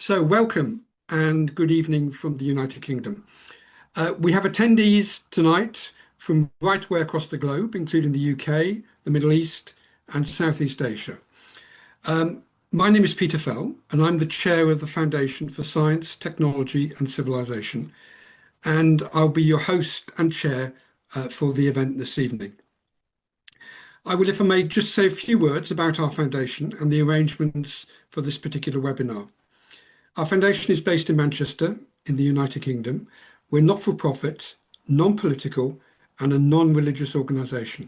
So welcome and good evening from the United Kingdom. We have attendees tonight from right way across the globe, including the UK, the Middle East and Southeast Asia. My name is Peter Fell and I'm the chair of the Foundation for Science, Technology and Civilization, and I'll be your host and chair for the event this evening. I will, if I may, just say a few words about our foundation and the arrangements for this particular webinar. Our foundation is based in Manchester, in the United Kingdom. We're not-for-profit, non-political, and a non-religious organisation.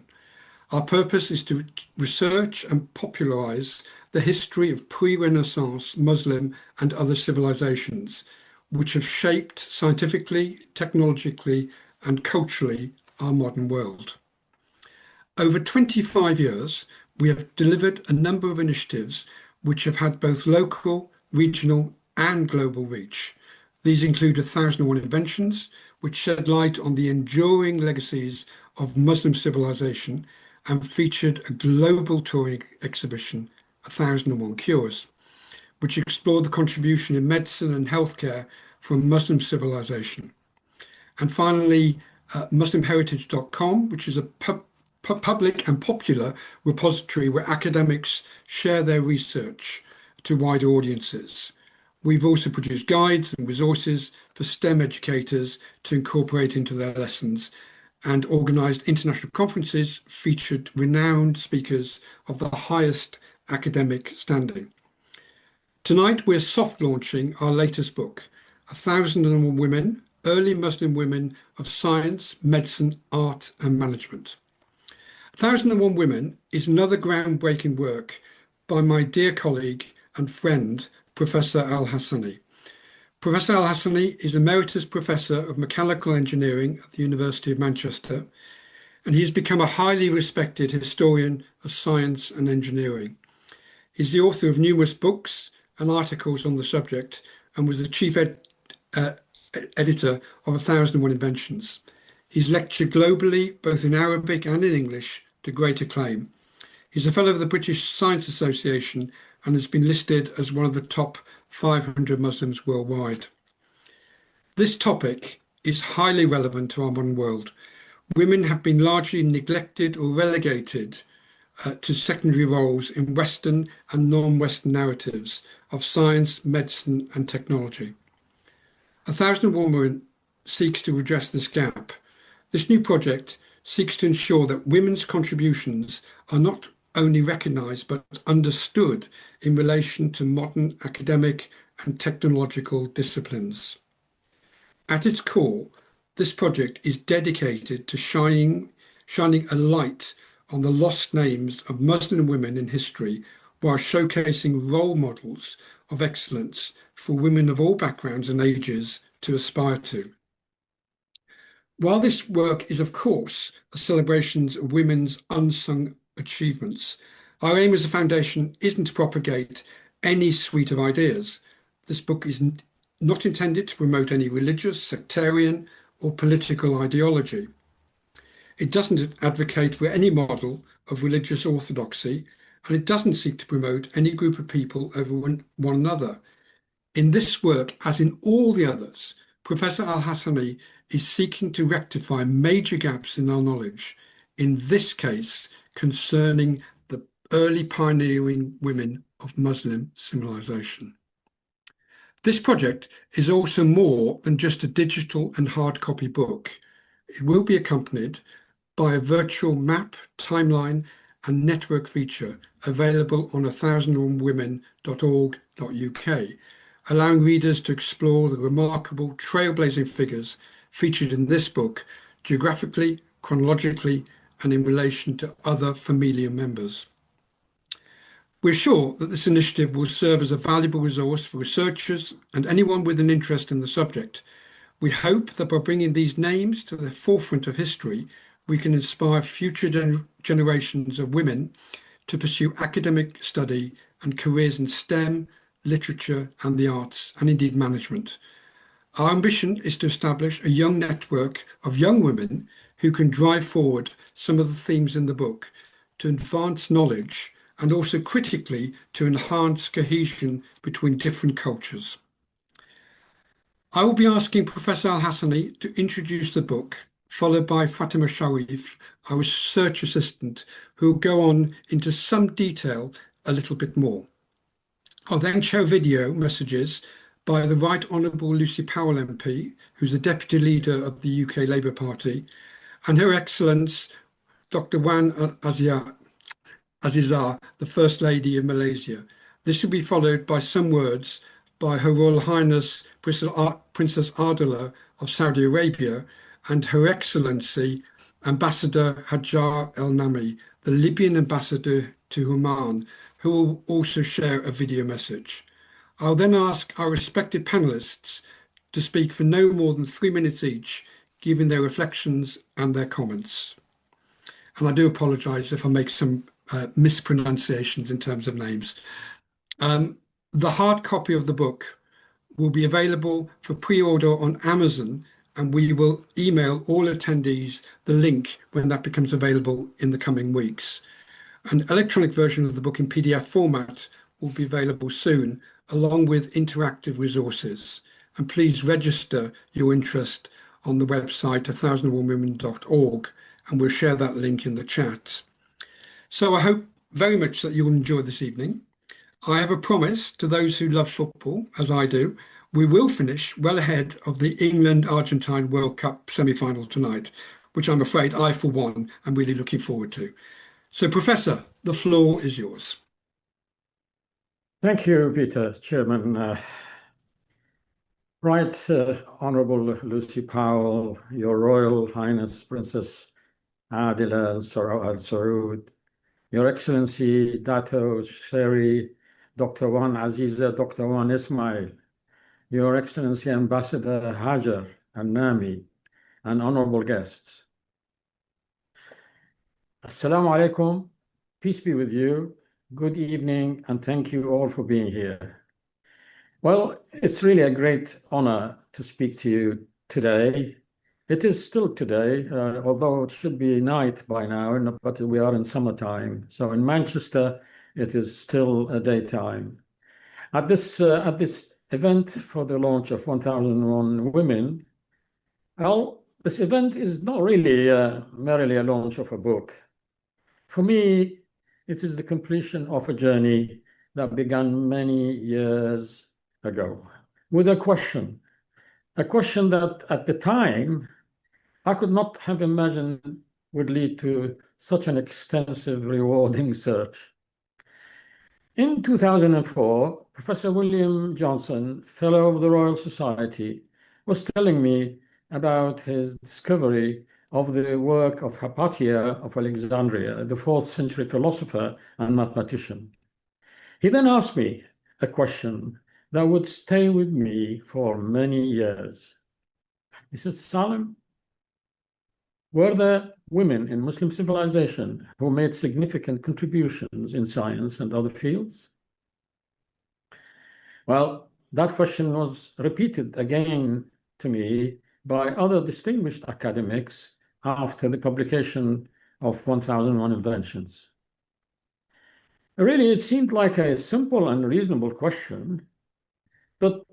Our purpose is to research and popularise the history of pre-Renaissance Muslim and other civilizations, which have shaped scientifically, technologically, and culturally our modern world. Over 25 years, we have delivered a number of initiatives which have had both local, regional, and global reach. These include 1001 Inventions, which shed light on the enduring legacies of Muslim civilization and featured a global touring exhibition, 1001 Cures, which explored the contribution in medicine and healthcare from Muslim civilization. And finally, MuslimHeritage.com, which is a public and popular repository where academics share their research to wider audiences. We've also produced guides and resources for STEM educators to incorporate into their lessons and organised international conferences featured renowned speakers of the highest academic standing. Tonight, we're soft launching our latest book, 1001 Women, Early Muslim Women of Science, Medicine, Art and Management. 1001 Women is another groundbreaking work by my dear colleague and friend, Professor Al-Hassani. Professor Al-Hassani is Emeritus Professor of Mechanical Engineering at the University of Manchester, and he has become a highly respected historian of science and engineering. He's the author of numerous books and articles on the subject and was the chief editor of 1001 Inventions. He's lectured globally, both in Arabic and in English, to great acclaim. He's a fellow of the British Science Association and has been listed as one of the top 500 Muslims worldwide. This topic is highly relevant to our modern world. Women have been largely neglected or relegated to secondary roles in Western and non-Western narratives of science, medicine and technology. 1001 Women seeks to redress this gap. This new project seeks to ensure that women's contributions are not only recognised but understood in relation to modern academic and technological disciplines. At its core, this project is dedicated to shining a light on the lost names of Muslim women in history while showcasing role models of excellence for women of all backgrounds and ages to aspire to. While this work is, of course, a celebration of women's unsung achievements, our aim as a foundation isn't to propagate any suite of ideas. This book is not intended to promote any religious, sectarian or political ideology. It doesn't advocate for any model of religious orthodoxy, and it doesn't seek to promote any group of people over one another. In this work, as in all the others, Professor Al-Hassani is seeking to rectify major gaps in our knowledge, in this case concerning the early pioneering women of Muslim civilization. This project is also more than just a digital and hard copy book. It will be accompanied by a virtual map, timeline and network feature available on 1001women.org.uk, allowing readers to explore the remarkable trailblazing figures featured in this book geographically, chronologically, and in relation to other familiar members. We're sure that this initiative will serve as a valuable resource for researchers and anyone with an interest in the subject. We hope that by bringing these names to the forefront of history, we can inspire future generations of women to pursue academic study and careers in STEM, literature and the arts, and indeed management. Our ambition is to establish a young network of young women who can drive forward some of the themes in the book to advance knowledge and also critically to enhance cohesion between different cultures. I will be asking Professor Al-Hassani to introduce the book, followed by Fatima Sharif, our research assistant, who will go on into some detail a little bit more. I'll then show video messages by the Right Honourable Lucy Powell MP, who's the Deputy Leader of the UK Labour Party, and Her Excellence Dr. Wan Azizah, the First Lady of Malaysia. This will be followed by some words by Her Royal Highness Princess Adelah of Saudi Arabia and Her Excellency Ambassador Hajar El-Nami, the Libyan ambassador to Oman, who will also share a video message. I'll then ask our respected panelists to speak for no more than 3 minutes each, giving their reflections and their comments. And I do apologise if I make some mispronunciations in terms of names. The hard copy of the book will be available for pre-order on Amazon, and we will email all attendees the link when that becomes available in the coming weeks. An electronic version of the book in PDF format will be available soon, along with interactive resources. And please register your interest on the website 1001women.org, and we'll share that link in the chat. So I hope very much that you'll enjoy this evening. I have a promise to those who love football, as I do. We will finish well ahead of the England-Argentine World Cup semi-final tonight, which I'm afraid I, for one, am really looking forward to. So, Professor, the floor is yours. Thank you, Peter, Chairman. Right, Honourable Lucy Powell, Your Royal Highness Princess Adelah Al-Saud, Your Excellency Dato Sherry, Dr. Wan Azizah, Dr. Wan Ismail, Your Excellency Ambassador Hajar El-Nami, and honourable guests. Assalamu alaikum, peace be with you, good evening, and thank you all for being here. Well, it's really a great honor to speak to you today. It is still today, although it should be night by now, but we are in summertime. So in Manchester, it is still a daytime. At this event for the launch of 1001 Women, well, this event is not really merely a launch of a book. For me, it is the completion of a journey that began many years ago with a question that at the time I could not have imagined would lead to such an extensive, rewarding search. In 2004, Professor William Johnson, Fellow of the Royal Society, was telling me about his discovery of the work of Hypatia of Alexandria, the 4th century philosopher and mathematician. He then asked me a question that would stay with me for many years. He said, Salim, were there women in Muslim civilization who made significant contributions in science and other fields? Well, that question was repeated again to me by other distinguished academics after the publication of 1001 Inventions. Really, it seemed like a simple and reasonable question, but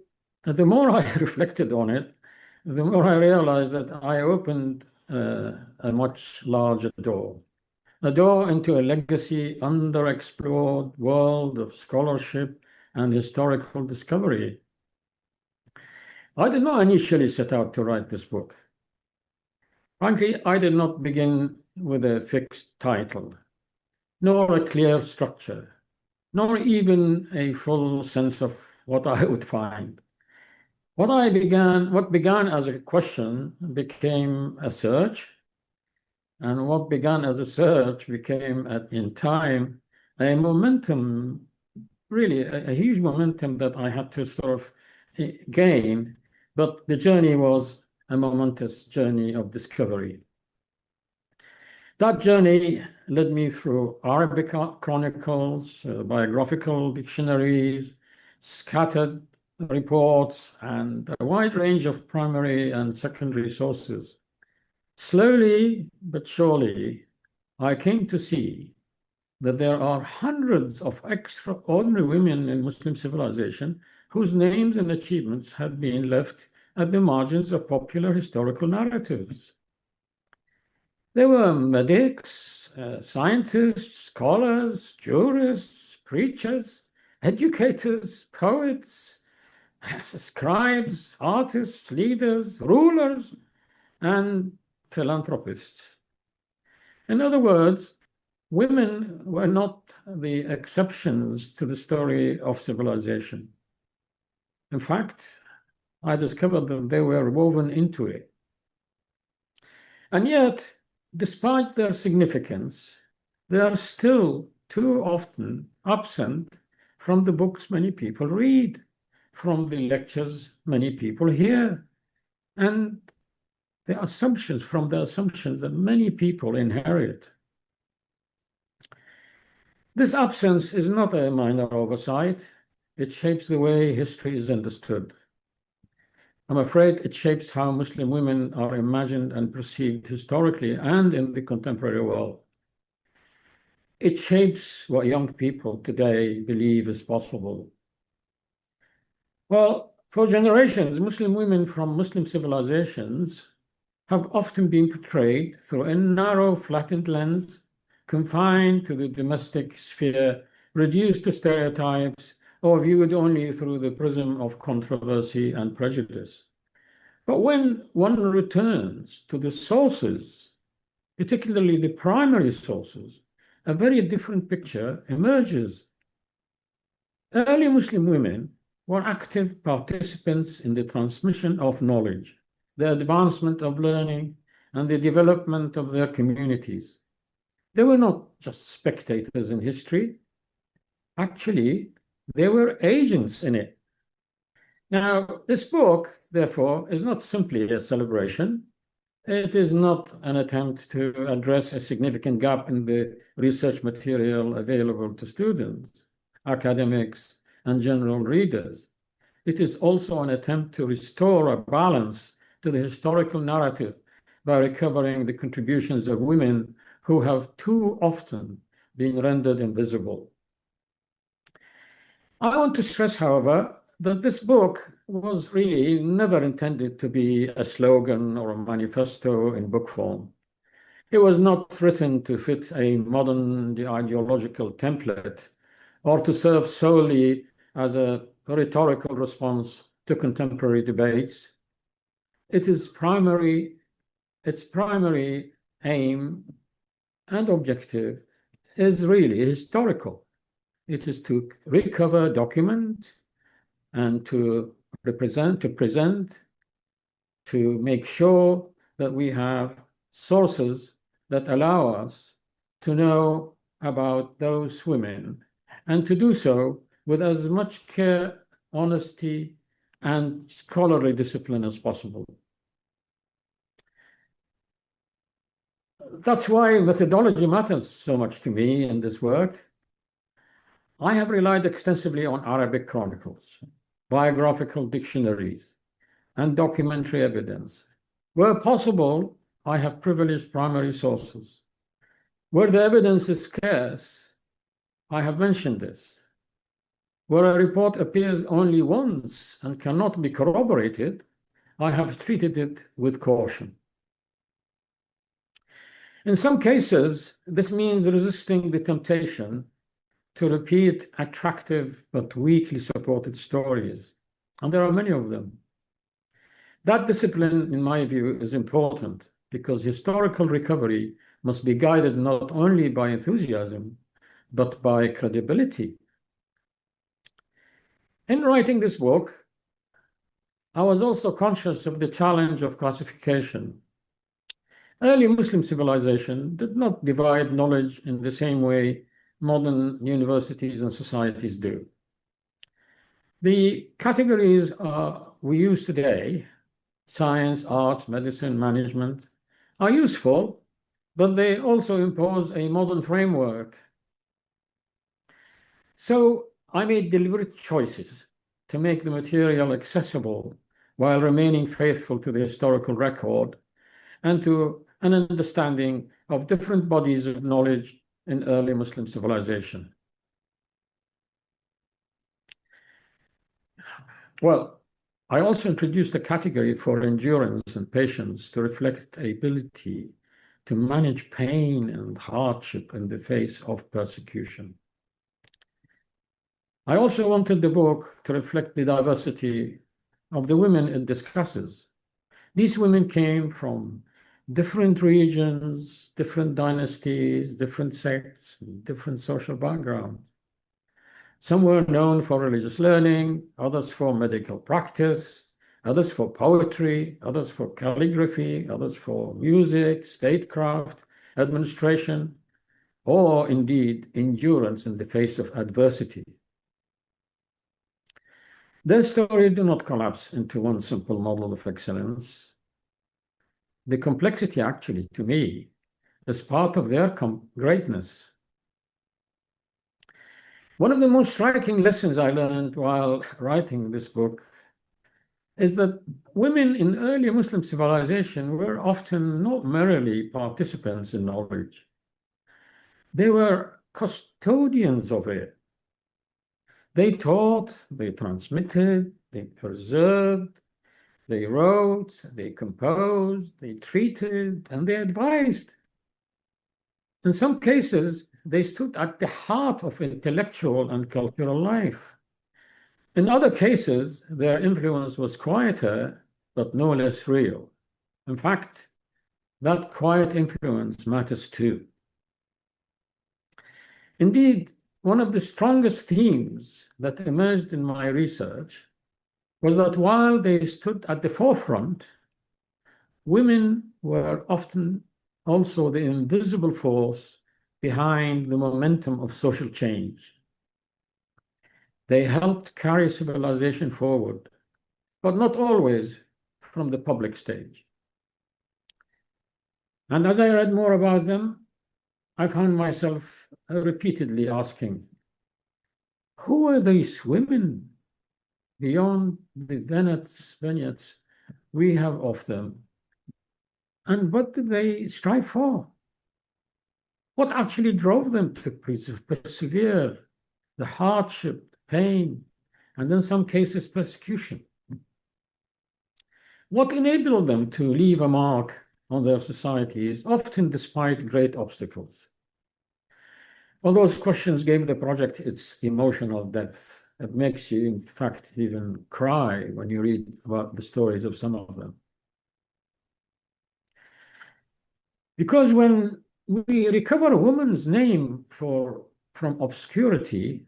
the more I reflected on it, the more I realized that I opened a much larger door, a door into a legacy underexplored world of scholarship and historical discovery. I did not initially set out to write this book. Frankly, I did not begin with a fixed title, nor a clear structure, nor even a full sense of what I would find. What began as a question became a search, and what began as a search became, in time, a momentum, really a huge momentum that I had to sort of gain, but the journey was a momentous journey of discovery. That journey led me through Arabic chronicles, biographical dictionaries, scattered reports, and a wide range of primary and secondary sources. Slowly but surely, I came to see that there are hundreds of extraordinary women in Muslim civilization whose names and achievements had been left at the margins of popular historical narratives. There were medics, scientists, scholars, jurists, preachers, educators, poets, scribes, artists, leaders, rulers, and philanthropists. In other words, women were not the exceptions to the story of civilization. In fact, I discovered that they were woven into it. And yet, despite their significance, they are still too often absent from the books many people read, from the lectures many people hear, and the assumptions that many people inherit. This absence is not a minor oversight. It shapes the way history is understood. I'm afraid it shapes how Muslim women are imagined and perceived historically and in the contemporary world. It shapes what young people today believe is possible. Well, for generations, Muslim women from Muslim civilizations have often been portrayed through a narrow, flattened lens, confined to the domestic sphere, reduced to stereotypes, or viewed only through the prism of controversy and prejudice. But when one returns to the sources, particularly the primary sources, a very different picture emerges. Early Muslim women were active participants in the transmission of knowledge, the advancement of learning, and the development of their communities. They were not just spectators in history. Actually, they were agents in it. Now, this book, therefore, is not simply a celebration. It is not an attempt to address a significant gap in the research material available to students, academics, and general readers. It is also an attempt to restore a balance to the historical narrative by recovering the contributions of women who have too often been rendered invisible. I want to stress, however, that this book was really never intended to be a slogan or a manifesto in book form. It was not written to fit a modern ideological template or to serve solely as a rhetorical response to contemporary debates. Its primary aim and objective is really historical. It is to recover, document, and to present, to make sure that we have sources that allow us to know about those women, and to do so with as much care, honesty, and scholarly discipline as possible. That's why methodology matters so much to me in this work. I have relied extensively on Arabic chronicles, biographical dictionaries, and documentary evidence. Where possible, I have privileged primary sources. Where the evidence is scarce, I have mentioned this. Where a report appears only once and cannot be corroborated, I have treated it with caution. In some cases, this means resisting the temptation to repeat attractive but weakly supported stories, and there are many of them. That discipline, in my view, is important because historical recovery must be guided not only by enthusiasm, but by credibility. In writing this book, I was also conscious of the challenge of classification. Early Muslim civilization did not divide knowledge in the same way modern universities and societies do. The categories we use today, science, arts, medicine, management, are useful, but they also impose a modern framework. So I made deliberate choices to make the material accessible while remaining faithful to the historical record and to an understanding of different bodies of knowledge in early Muslim civilization. Well, I also introduced a category for endurance and patience to reflect the ability to manage pain and hardship in the face of persecution. I also wanted the book to reflect the diversity of the women it discusses. These women came from different regions, different dynasties, different sects, different social backgrounds. Some were known for religious learning, others for medical practice, others for poetry, others for calligraphy, others for music, statecraft, administration, or indeed endurance in the face of adversity. Their stories do not collapse into one simple model of excellence. The complexity, actually, to me, is part of their greatness. One of the most striking lessons I learned while writing this book is that women in early Muslim civilization were often not merely participants in knowledge. They were custodians of it. They taught, they transmitted, they preserved, they wrote, they composed, they treated, and they advised. In some cases, they stood at the heart of intellectual and cultural life. In other cases, their influence was quieter, but no less real. In fact, that quiet influence matters too. Indeed, one of the strongest themes that emerged in my research was that while they stood at the forefront, women were often also the invisible force behind the momentum of social change. They helped carry civilization forward, but not always from the public stage. And as I read more about them, I found myself repeatedly asking, who are these women beyond the vignettes we have of them? And what did they strive for? What actually drove them to persevere the hardship, pain, and in some cases persecution? What enabled them to leave a mark on their societies, often despite great obstacles? All those questions gave the project its emotional depth. It makes you, in fact, even cry when you read about the stories of some of them. Because when we recover a woman's name from obscurity,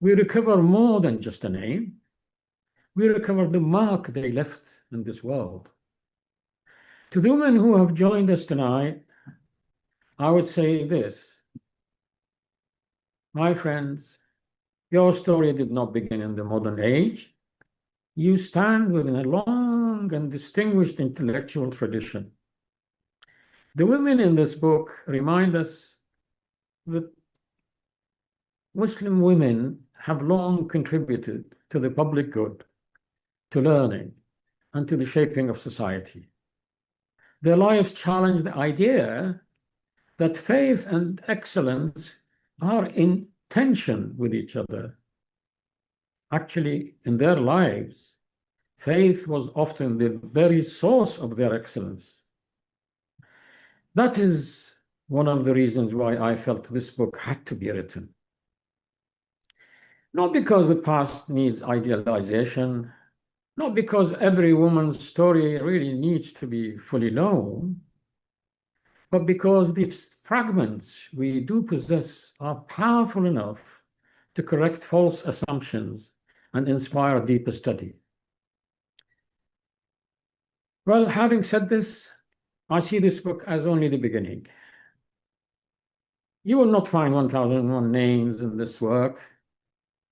we recover more than just a name. We recover the mark they left in this world. To the women who have joined us tonight, I would say this. My friends, your story did not begin in the modern age. You stand within a long and distinguished intellectual tradition. The women in this book remind us that Muslim women have long contributed to the public good, to learning, and to the shaping of society. Their lives challenge the idea that faith and excellence are in tension with each other. Actually, in their lives, faith was often the very source of their excellence. That is one of the reasons why I felt this book had to be written. Not because the past needs idealization, not because every woman's story really needs to be fully known, but because these fragments we do possess are powerful enough to correct false assumptions and inspire deeper study. Well, having said this, I see this book as only the beginning. You will not find 1001 names in this work,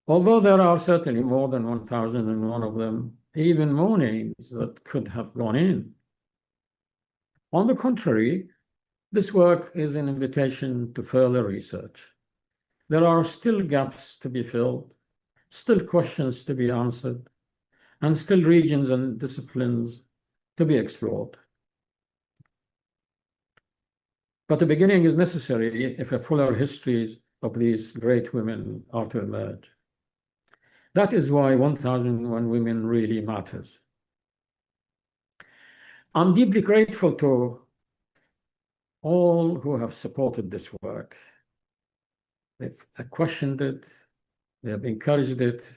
although there are certainly more than 1001 of them, even more names that could have gone in. On the contrary, this work is an invitation to further research. There are still gaps to be filled, still questions to be answered, and still regions and disciplines to be explored. But the beginning is necessary if a fuller histories of these great women are to emerge. That is why 1001 Women really matters. I'm deeply grateful to all who have supported this work. They've questioned it, they have encouraged it,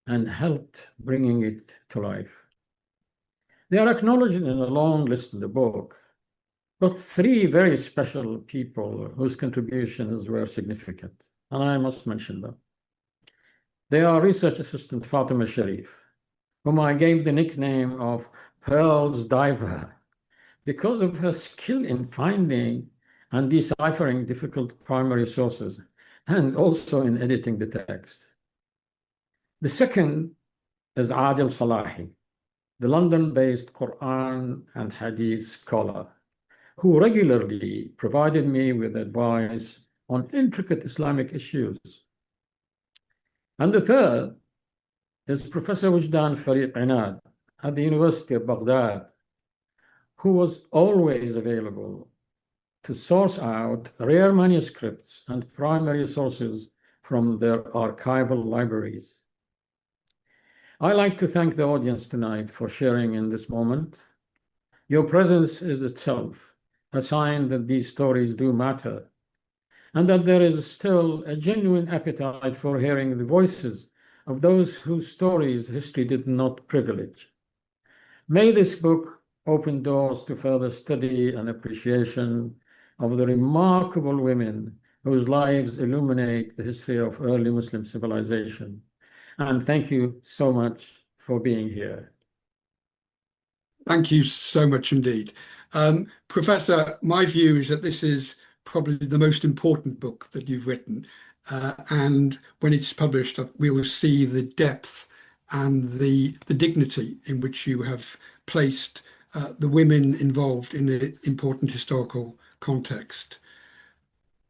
and helped bringing it to life. They are acknowledged in a long list in the book, but three very special people whose contributions were significant, and I must mention them. They are research assistant Fatima Sharif, whom I gave the nickname of Pearl's Diver because of her skill in finding and deciphering difficult primary sources, and also in editing the text. The second is Adil Salahi, the London-based Quran and Hadith scholar, who regularly provided me with advice on intricate Islamic issues. And the third is Professor Wijdan Enad at the University of Baghdad, who was always available to source out rare manuscripts and primary sources from their archival libraries. I like to thank the audience tonight for sharing in this moment. Your presence is itself a sign that these stories do matter, and that there is still a genuine appetite for hearing the voices of those whose stories history did not privilege. May this book open doors to further study and appreciation of the remarkable women whose lives illuminate the history of early Muslim civilization. And thank you so much for being here. Thank you so much indeed. Professor, my view is that this is probably the most important book that you've written. And when it's published, we will see the depth and the dignity in which you have placed the women involved in the important historical context.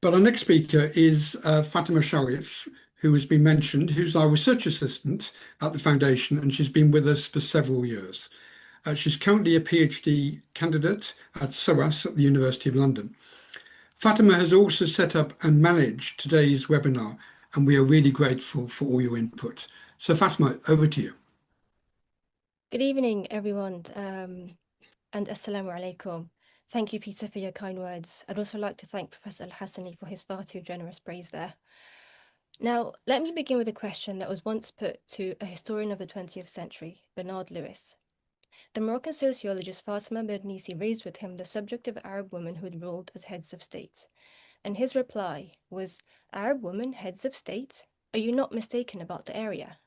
But our next speaker is Fatima Sharif, who has been mentioned, who's our research assistant at the Foundation, and she's been with us for several years. She's currently a PhD candidate at SOAS at the University of London. Fatima has also set up and managed today's webinar, and we are really grateful for all your input. So Fatima, over to you. Good evening, everyone, and assalamu alaikum. Thank you, Peter, for your kind words. I'd also like to thank Professor Al-Hassani for his far too generous praise there. Now, let me begin with a question that was once put to a historian of the 20th century, Bernard Lewis. The Moroccan sociologist Fatima Bernisi raised with him the subject of Arab women who had ruled as heads of state. And his reply was, "Arab women, heads of state? Are you not mistaken about the area?"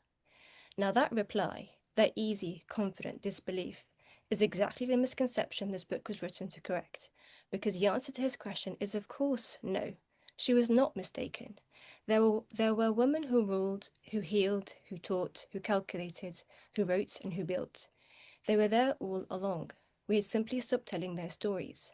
Now that reply, that easy, confident disbelief, is exactly the misconception this book was written to correct, because the answer to his question is of course no. She was not mistaken. There were women who ruled, who healed, who taught, who calculated, who wrote, and who built. They were there all along. We had simply stopped telling their stories.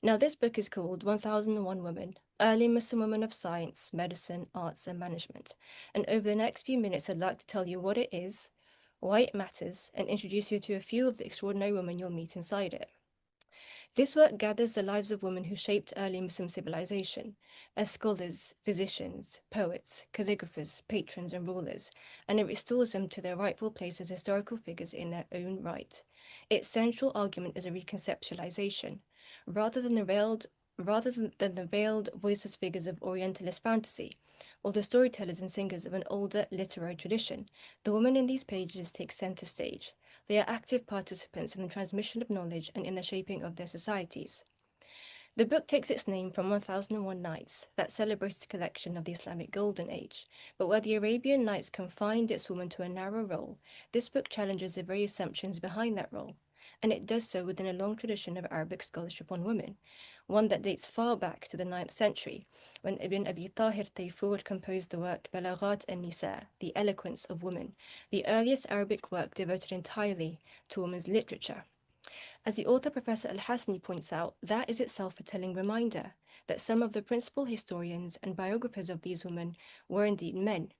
Now, this book is called 1001 Women, Early Muslim Women of Science, Medicine, Arts, and Management. And over the next few minutes, I'd like to tell you what it is, why it matters, and introduce you to a few of the extraordinary women you'll meet inside it. This work gathers the lives of women who shaped early Muslim civilization as scholars, physicians, poets, calligraphers, patrons, and rulers, and it restores them to their rightful place as historical figures in their own right. Its central argument is a reconceptualization, rather than the veiled, voiceless figures of Orientalist fantasy, or the storytellers and singers of an older literary tradition. The women in these pages take center stage. They are active participants in the transmission of knowledge and in the shaping of their societies. The book takes its name from 1001 Nights, that celebrates a collection of the Islamic Golden Age, but where the Arabian Nights confined its woman to a narrow role, this book challenges the very assumptions behind that role, and it does so within a long tradition of Arabic scholarship on women, one that dates far back to the 9th century, when Ibn Abi Tahir Tayfur composed the work Balaghat an-Nisa, The Eloquence of Women, the earliest Arabic work devoted entirely to women's literature. As the author Professor Al-Hassani points out, that is itself a telling reminder that some of the principal historians and biographers of these women were indeed men.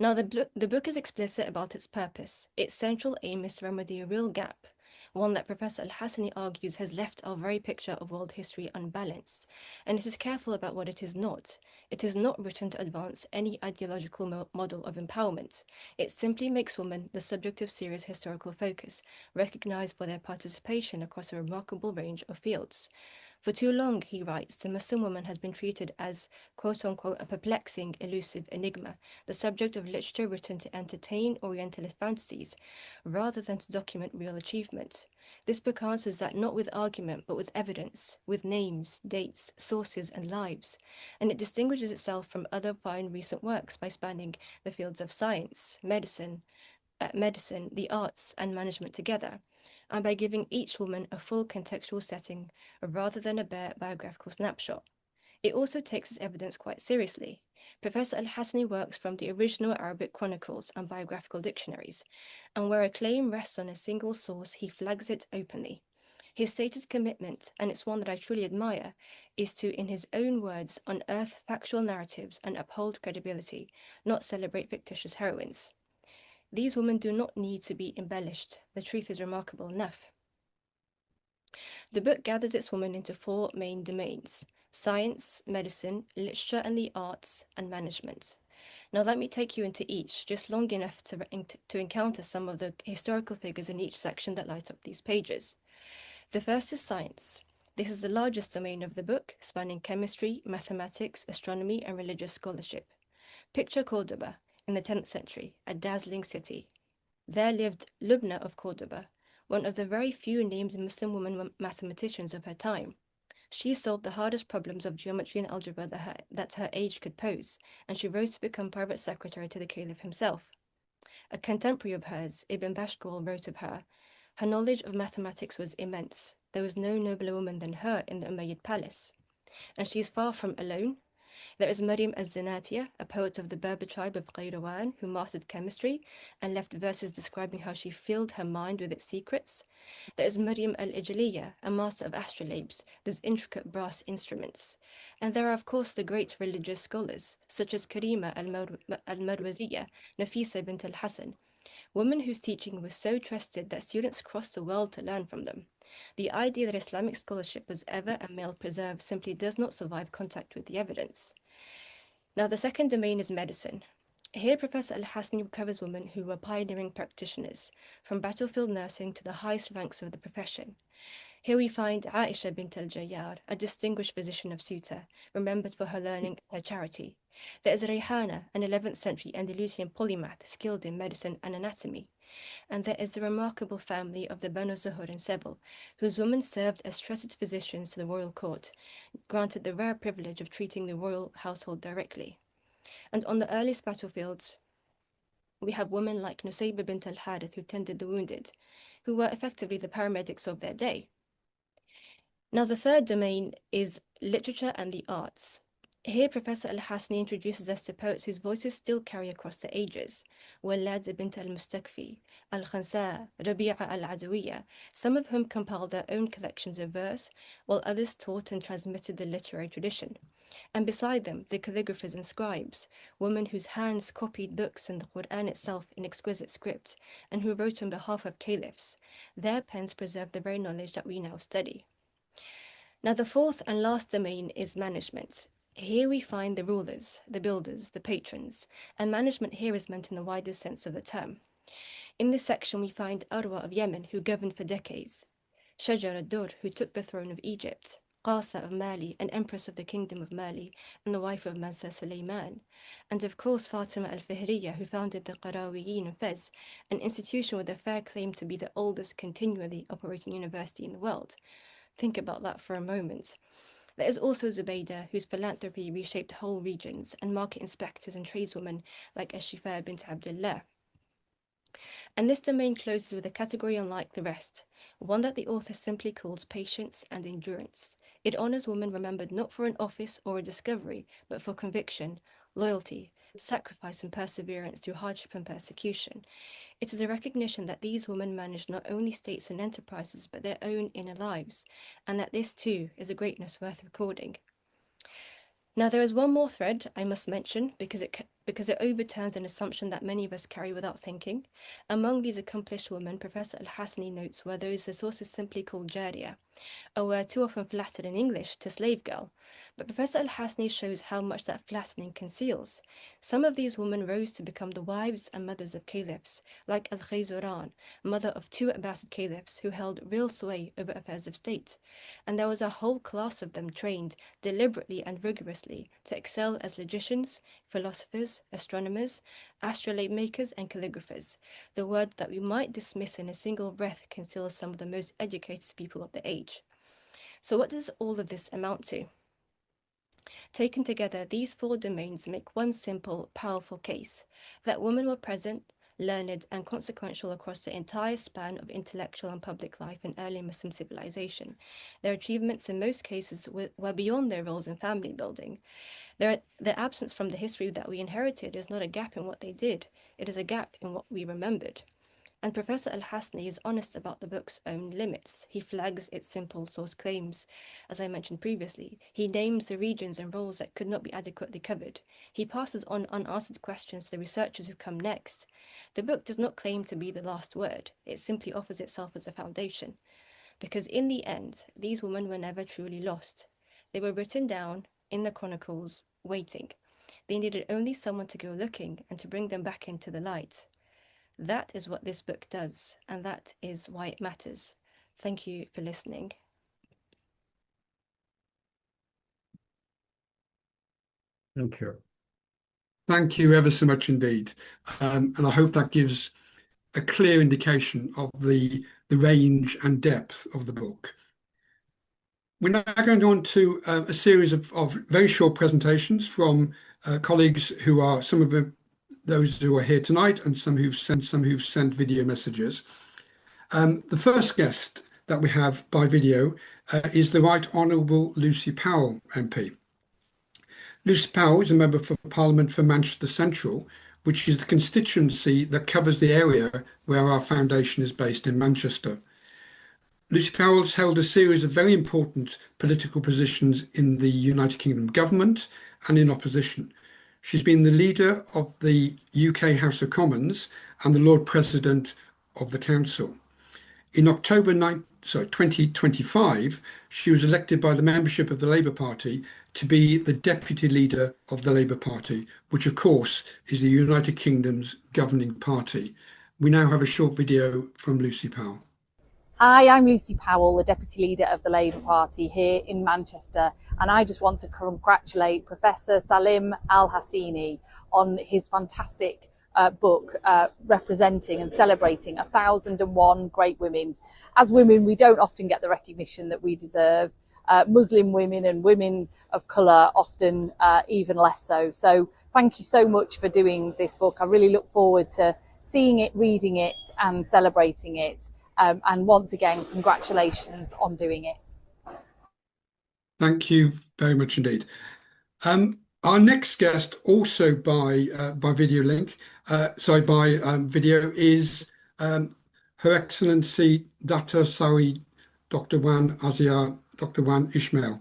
Now, the book is explicit about its purpose. Its central aim is to remedy a real gap, one that Professor Al-Hassani argues has left our very picture of world history unbalanced, and it is careful about what it is not. It is not written to advance any ideological model of empowerment. It simply makes women the subject of serious historical focus, recognized for their participation across a remarkable range of fields. For too long, he writes, the Muslim woman has been treated as, quote-unquote, a perplexing, elusive enigma, the subject of literature written to entertain Orientalist fantasies, rather than to document real achievement. This book answers that not with argument, but with evidence, with names, dates, sources, and lives. And it distinguishes itself from other fine recent works by spanning the fields of science, medicine, the arts, and management together, and by giving each woman a full contextual setting rather than a bare biographical snapshot. It also takes its evidence quite seriously. Professor Al-Hassani works from the original Arabic chronicles and biographical dictionaries, and where a claim rests on a single source, he flags it openly. His stated commitment, and it's one that I truly admire, is to, in his own words, unearth factual narratives and uphold credibility, not celebrate fictitious heroines. These women do not need to be embellished. The truth is remarkable enough. The book gathers its women into four main domains: science, medicine, literature and the arts, and management. Now let me take you into each, just long enough to encounter some of the historical figures in each section that light up these pages. The first is science. This is the largest domain of the book, spanning chemistry, mathematics, astronomy, and religious scholarship. Picture Cordoba in the 10th century, a dazzling city. There lived Lubna of Cordoba, one of the very few named Muslim women mathematicians of her time. She solved the hardest problems of geometry and algebra that her age could pose, and she rose to become private secretary to the Caliph himself. A contemporary of hers, Ibn Bashkul, wrote of her, "Her knowledge of mathematics was immense. There was no nobler woman than her in the Umayyad palace." And she is far from alone. There is Maryam al-Zanatia, a poet of the Berber tribe of Qayrawan, who mastered chemistry and left verses describing how she filled her mind with its secrets. There is Maryam al-Ijliya, a master of astrolabes, those intricate brass instruments. And there are, of course, the great religious scholars, such as Karima al-Marwaziyya, Nafisa bint al-Hasan, women whose teaching was so trusted that students crossed the world to learn from them. The idea that Islamic scholarship was ever a male preserve simply does not survive contact with the evidence. Now, the second domain is medicine. Here, Professor Al-Hassani covers women who were pioneering practitioners, from battlefield nursing to the highest ranks of the profession. Here we find Aisha bint al-Jayyar, a distinguished physician of Ceuta, remembered for her learning and her charity. There is Rayhana, an 11th century Andalusian polymath skilled in medicine and anatomy. And there is the remarkable family of the Banu Zuhur in Sebel, whose women served as trusted physicians to the royal court, granted the rare privilege of treating the royal household directly. And on the earliest battlefields, we have women like Nusayba bint al-Harith, who tended the wounded, who were effectively the paramedics of their day. Now, the third domain is literature and the arts. Here, Professor Al-Hassani introduces us to poets whose voices still carry across the ages: Walad bint al-Mustakfi, Al-Khansa, Rabi'a al-Adawiyya, some of whom compiled their own collections of verse, while others taught and transmitted the literary tradition. And beside them, the calligraphers and scribes, women whose hands copied books and the Quran itself in exquisite script, and who wrote on behalf of caliphs. Their pens preserve the very knowledge that we now study. Now, the fourth and last domain is management. Here we find the rulers, the builders, the patrons, and management here is meant in the widest sense of the term. In this section, we find Arwa of Yemen, who governed for decades, Shajar ad-Dur, who took the throne of Egypt, Qasa of Mali, an empress of the kingdom of Mali, and the wife of Mansa Suleiman, and of course Fatima al-Fihriya, who founded the Qarawiyyin in Fez, an institution with a fair claim to be the oldest continually operating university in the world. Think about that for a moment. There is also Zubaydah, whose philanthropy reshaped whole regions, and market inspectors and tradeswomen like Shifa bint Abdullah. And this domain closes with a category unlike the rest, one that the author simply calls patience and endurance. It honors women remembered not for an office or a discovery, but for conviction, loyalty, sacrifice, and perseverance through hardship and persecution. It is a recognition that these women managed not only states and enterprises, but their own inner lives, and that this too is a greatness worth recording. Now, there is one more thread I must mention because it overturns an assumption that many of us carry without thinking. Among these accomplished women, Professor Al-Hassani notes were those the sources simply call Jariya, a word too often flattered in English to slave girl. But Professor Al-Hassani shows how much that flattening conceals. Some of these women rose to become the wives and mothers of caliphs, like Al-Ghazal, mother of 2 Abbasid caliphs who held real sway over affairs of state. And there was a whole class of them trained deliberately and rigorously to excel as logicians, philosophers, astronomers, astrolabe makers, and calligraphers. The word that we might dismiss in a single breath conceals some of the most educated people of the age. So what does all of this amount to? Taken together, these 4 domains make one simple, powerful case, that women were present, learned, and consequential across the entire span of intellectual and public life in early Muslim civilization. Their achievements in most cases were beyond their roles in family building. Their absence from the history that we inherited is not a gap in what they did, it is a gap in what we remembered. And Professor Al-Hassani is honest about the book's own limits. He flags its simple source claims, as I mentioned previously. He names the regions and roles that could not be adequately covered. He passes on unanswered questions to the researchers who come next. The book does not claim to be the last word. It simply offers itself as a foundation. Because in the end, these women were never truly lost. They were written down in the chronicles, waiting. They needed only someone to go looking and to bring them back into the light. That is what this book does, and that is why it matters. Thank you for listening. Thank you. Thank you ever so much indeed. And I hope that gives a clear indication of the range and depth of the book. We're now going on to a series of very short presentations from colleagues who are some of those who are here tonight and some who've sent video messages. The first guest that we have by video is the Right Honourable Lucy Powell MP. Lucy Powell is a member for Parliament for Manchester Central, which is the constituency that covers the area where our foundation is based in Manchester. Lucy Powell has held a series of very important political positions in the United Kingdom government and in opposition. She's been the leader of the UK House of Commons and the Lord President of the Council. In October 2025, she was elected by the membership of the Labour Party to be the Deputy Leader of the Labour Party, which of course is the United Kingdom's governing party. We now have a short video from Lucy Powell. Hi, I'm Lucy Powell, the Deputy Leader of the Labour Party here in Manchester, and I just want to congratulate Professor Salim Al-Hassani on his fantastic book representing and celebrating 1,001 great women. As women, we don't often get the recognition that we deserve. Muslim women and women of colour often even less so. So thank you so much for doing this book. I really look forward to seeing it, reading it and celebrating it. And once again, congratulations on doing it. Thank you very much indeed. Our next guest, also by video link, video, is Her Excellency Dr. Wan Azizah, Dr. Wan Ismail.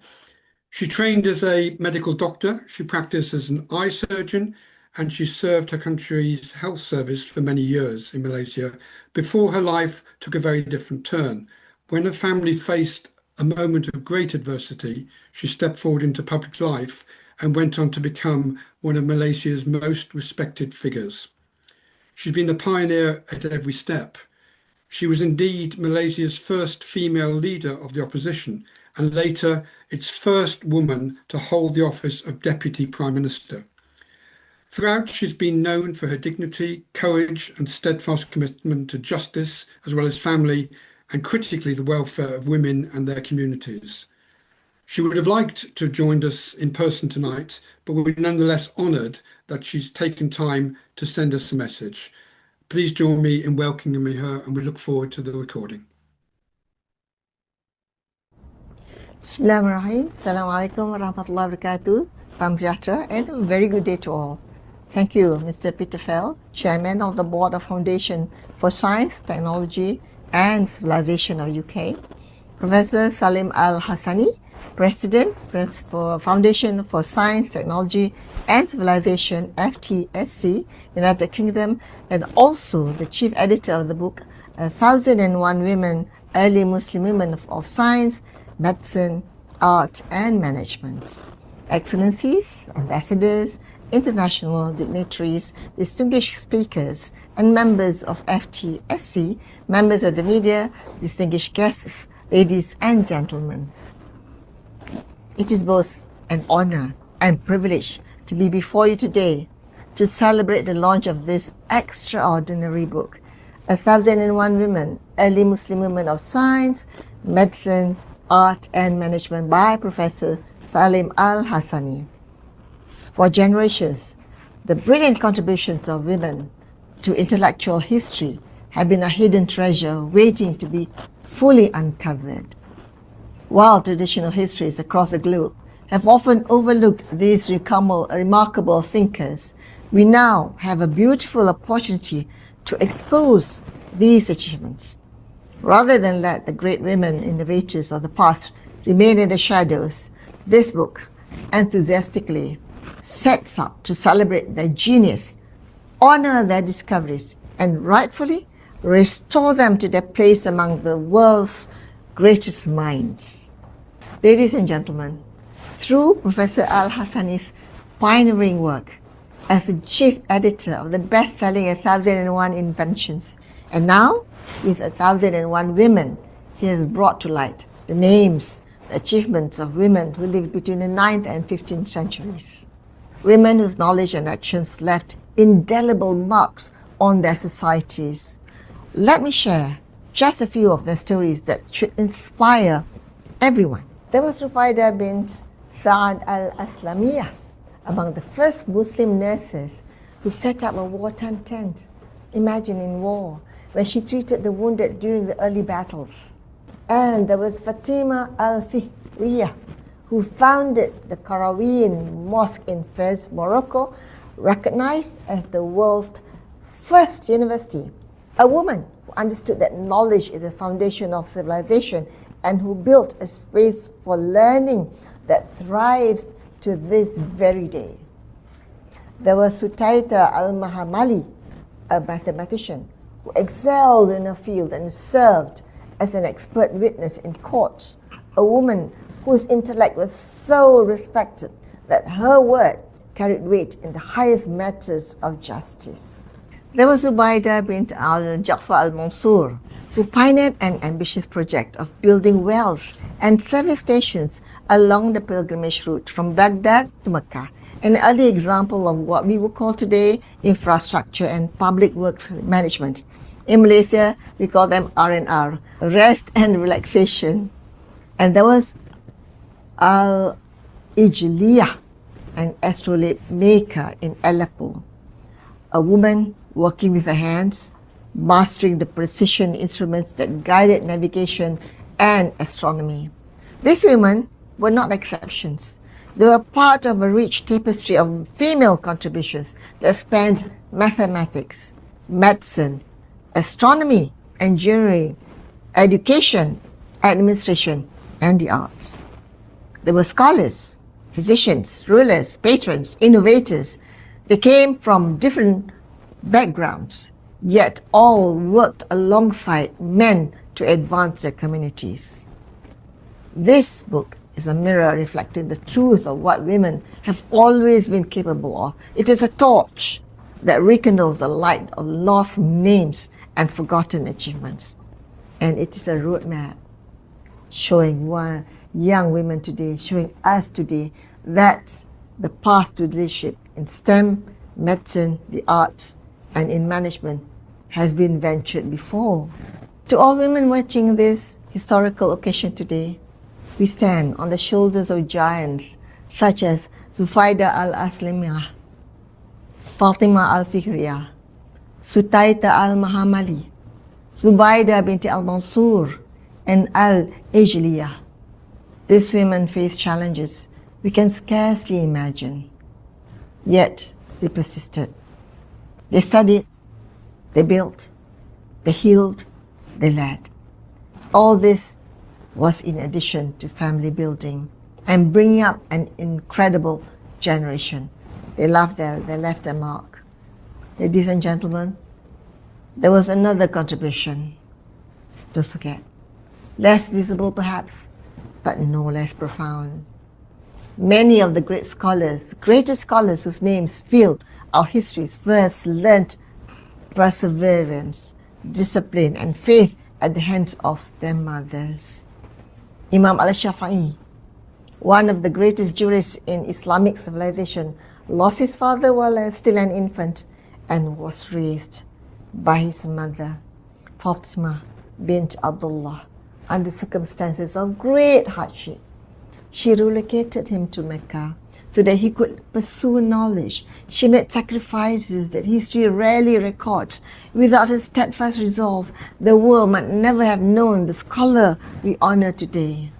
She trained as a medical doctor, she practiced as an eye surgeon, and she served her country's health service for many years in Malaysia before her life took a very different turn. When her family faced a moment of great adversity, she stepped forward into public life and went on to become one of Malaysia's most respected figures. She's been a pioneer at every step. She was indeed Malaysia's first female leader of the opposition and later its first woman to hold the office of Deputy Prime Minister. Throughout, she's been known for her dignity, courage, and steadfast commitment to justice, as well as family, and critically the welfare of women and their communities. She would have liked to have joined us in person tonight, but we're nonetheless honoured that she's taken time to send us a message. Please join me in welcoming her, and we look forward to the recording. Bismillahirrahmanirrahim. Assalamualaikum warahmatullahi wabarakatuh. Salam sejahtera and a very good day to all. Thank you, Mr. Peter Fell, Chairman of the Board of Foundation for Science, Technology and Civilization of UK, Professor Salim Al-Hassani, President for Foundation for Science, Technology and Civilization, FSTC, United Kingdom, and also the chief editor of the book, 1001 Women, Early Muslim Women of Science, Medicine, Art and Management. Excellencies, ambassadors, international dignitaries, distinguished speakers, and members of FSTC, members of the media, distinguished guests, ladies and gentlemen. It is both an honor and privilege to be before you today to celebrate the launch of this extraordinary book, 1001 Women, Early Muslim Women of Science, Medicine, Art and Management by Professor Salim Al-Hassani. For generations, the brilliant contributions of women to intellectual history have been a hidden treasure waiting to be fully uncovered. While traditional histories across the globe have often overlooked these remarkable thinkers, we now have a beautiful opportunity to expose these achievements. Rather than let the great women innovators of the past remain in the shadows, this book enthusiastically sets up to celebrate their genius, honor their discoveries, and rightfully restore them to their place among the world's greatest minds. Ladies and gentlemen, through Professor Al-Hassani's pioneering work as the chief editor of the best-selling 1001 Inventions, and now with 1001 Women, he has brought to light the names, the achievements of women who lived between the 9th and 15th centuries. Women whose knowledge and actions left indelible marks on their societies. Let me share just a few of their stories that should inspire everyone. There was Rufaida bint Saad al-Aslamiyah, among the first Muslim nurses who set up a wartime tent. Imagine in war, where she treated the wounded during the early battles. And there was Fatima al-Fihriyah, who founded the Qarawiyyin Mosque in Fez, Morocco, recognized as the world's first university. A woman who understood that knowledge is the foundation of civilization and who built a space for learning that thrives to this very day. There was Sutaita al-Mahamali, a mathematician who excelled in her field and served as an expert witness in courts, a woman whose intellect was so respected that her word carried weight in the highest matters of justice. There was Zubaydah bint al-Ja'far al-Mansur, who pioneered an ambitious project of building wells and service stations along the pilgrimage route from Baghdad to Mecca, an early example of what we would call today infrastructure and public works management. In Malaysia, we call them R&R, rest and relaxation. And there was Al-Ijliyah, an astrolabe maker in Aleppo, a woman working with her hands, mastering the precision instruments that guided navigation and astronomy. These women were not exceptions. They were part of a rich tapestry of female contributions that spanned mathematics, medicine, astronomy, engineering, education, administration, and the arts. There were scholars, physicians, rulers, patrons, innovators. They came from different backgrounds, yet all worked alongside men to advance their communities. This book is a mirror reflecting the truth of what women have always been capable of. It is a torch that rekindles the light of lost names and forgotten achievements. And it is a roadmap showing young women today, showing us today that the path to leadership in STEM, medicine, the arts, and in management has been ventured before. To all women watching this historical occasion today, we stand on the shoulders of giants such as Zufaida al-Aslamiyah, Fatima al-Fihriyah, Sutaita al-Mahamali, Zubaydah bint al-Mansur, and Al-Ijliyah. These women face challenges we can scarcely imagine. Yet they persisted. They studied, they built, they healed, they led. All this was in addition to family building and bringing up an incredible generation. They left their mark. Ladies and gentlemen, there was another contribution. Don't forget. Less visible perhaps, but no less profound. Many of the great scholars, greatest scholars whose names fill our histories, first learnt perseverance, discipline, and faith at the hands of their mothers. Imam al-Shafi'i, one of the greatest jurists in Islamic civilization, lost his father while still an infant and was raised by his mother, Fatima, bint Abdullah, under circumstances of great hardship. She relocated him to Mecca so that he could pursue knowledge. She made sacrifices that history rarely records. Without her steadfast resolve, the world might never have known the scholar we honor today.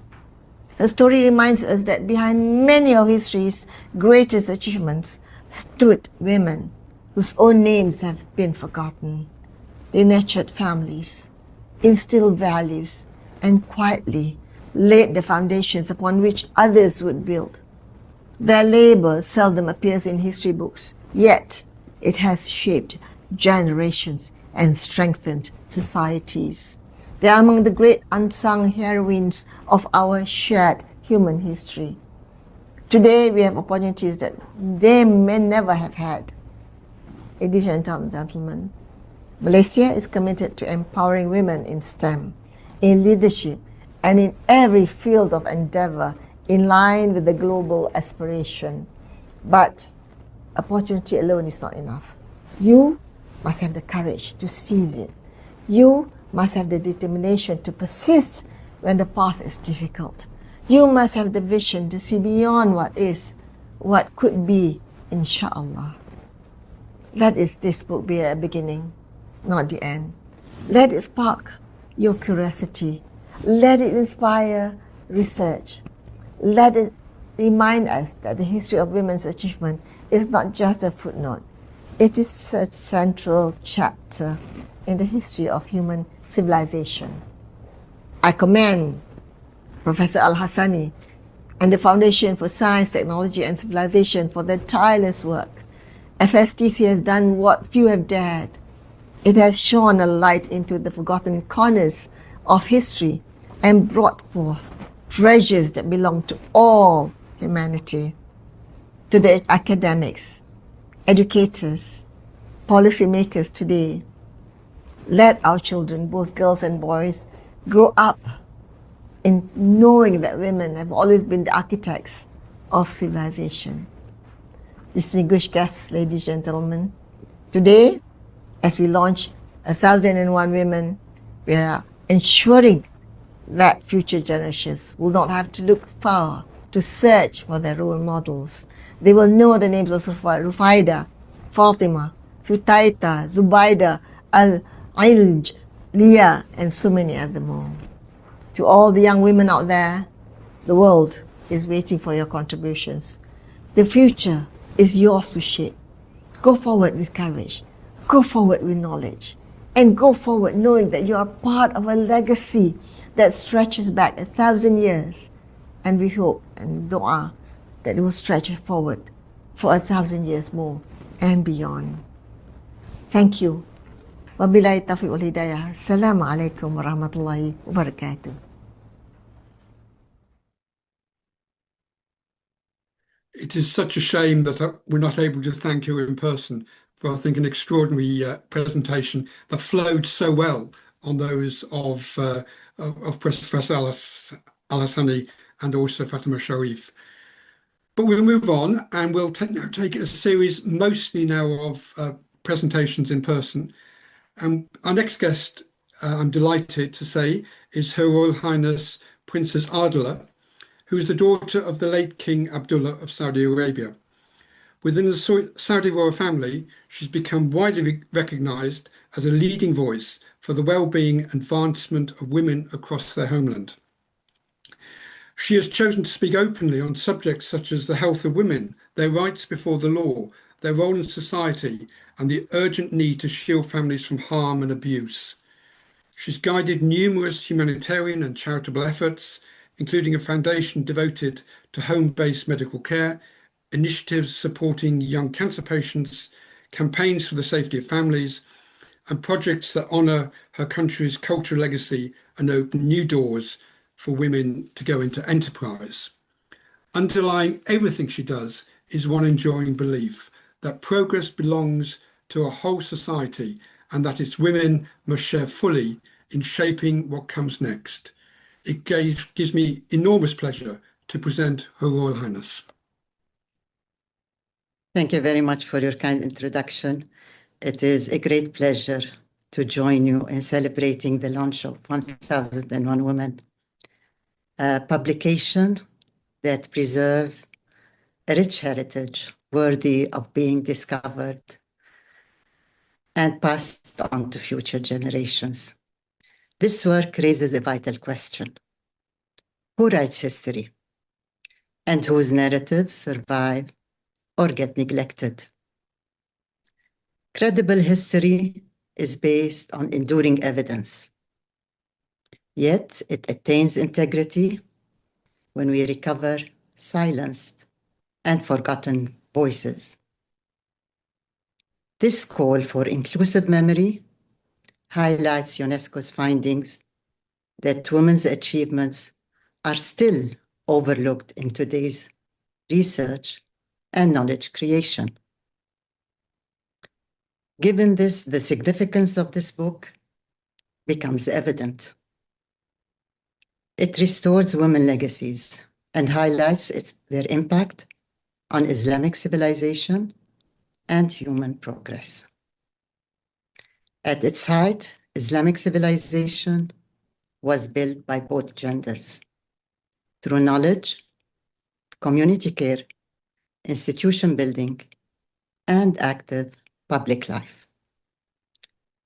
Her story reminds us that behind many of history's greatest achievements stood women whose own names have been forgotten. They nurtured families, instilled values, and quietly laid the foundations upon which others would build. Their labor seldom appears in history books, yet it has shaped generations and strengthened societies. They are among the great unsung heroines of our shared human history. Today we have opportunities that they may never have had. Ladies and gentlemen, Malaysia is committed to empowering women in STEM, in leadership, and in every field of endeavor in line with the global aspiration. But opportunity alone is not enough. You must have the courage to seize it. You must have the determination to persist when the path is difficult. You must have the vision to see beyond what is, what could be, inshallah. Let this book be a beginning, not the end. Let it spark your curiosity. Let it inspire research. Let it remind us that the history of women's achievement is not just a footnote. It is a central chapter in the history of human civilization. I commend Professor Al-Hassani and the Foundation for Science, Technology and Civilization for their tireless work. FSTC has done what few have dared. It has shone a light into the forgotten corners of history and brought forth treasures that belong to all humanity. To the academics, educators, policymakers today, let our children, both girls and boys, grow up in knowing that women have always been the architects of civilization. Distinguished guests, ladies and gentlemen, today, as we launch 1001 Women, we are ensuring that future generations will not have to look far to search for their role models. They will know the names of Rufaida, Fatima, Sutaita, Zubaida, Al-Ilj, Leah, and so many other more. To all the young women out there, the world is waiting for your contributions. The future is yours to shape. Go forward with courage. Go forward with knowledge. And go forward knowing that you are part of a legacy that stretches back 1,000 years. And we hope and dua that it will stretch forward for 1,000 years more and beyond. Thank you. Wabillahi taufiq wal hidayah. Assalamu alaikum warahmatullahi wabarakatuh. It is such a shame that we're not able to thank you in person for, I think, an extraordinary presentation that flowed so well on those of Professor Al-Hassani and also Fatima Sharif. But we'll move on and we'll take a series mostly now of presentations in person. And our next guest, I'm delighted to say, is Her Royal Highness Princess Adelah, who is the daughter of the late King Abdullah of Saudi Arabia. Within the Saudi royal family, she's become widely recognized as a leading voice for the well-being and advancement of women across their homeland. She has chosen to speak openly on subjects such as the health of women, their rights before the law, their role in society, and the urgent need to shield families from harm and abuse. She's guided numerous humanitarian and charitable efforts, including a foundation devoted to home-based medical care, initiatives supporting young cancer patients, campaigns for the safety of families, and projects that honour her country's cultural legacy and open new doors for women to go into enterprise. Underlying everything she does is one enduring belief that progress belongs to a whole society and that its women must share fully in shaping what comes next. It gives me enormous pleasure to present Her Royal Highness. Thank you very much for your kind introduction. It is a great pleasure to join you in celebrating the launch of 1001 Women, a publication that preserves a rich heritage worthy of being discovered and passed on to future generations. This work raises a vital question. Who writes history? And whose narratives survive or get neglected? Credible history is based on enduring evidence, yet it attains integrity when we recover silenced and forgotten voices. This call for inclusive memory highlights UNESCO's findings that women's achievements are still overlooked in today's research and knowledge creation. Given this, the significance of this book becomes evident. It restores women legacies and highlights their impact on Islamic civilization and human progress. At its height, Islamic civilization was built by both genders through knowledge, community care, institution building, and active public life.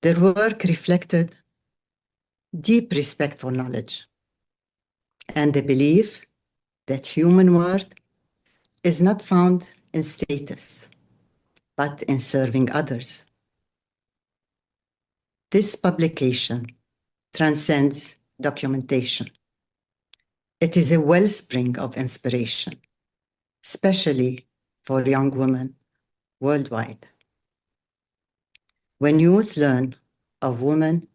Their work reflected deep respect for knowledge and the belief that human worth is not found in status, but in serving others. This publication transcends documentation. It is a wellspring of inspiration, especially for young women worldwide. When youth learn of women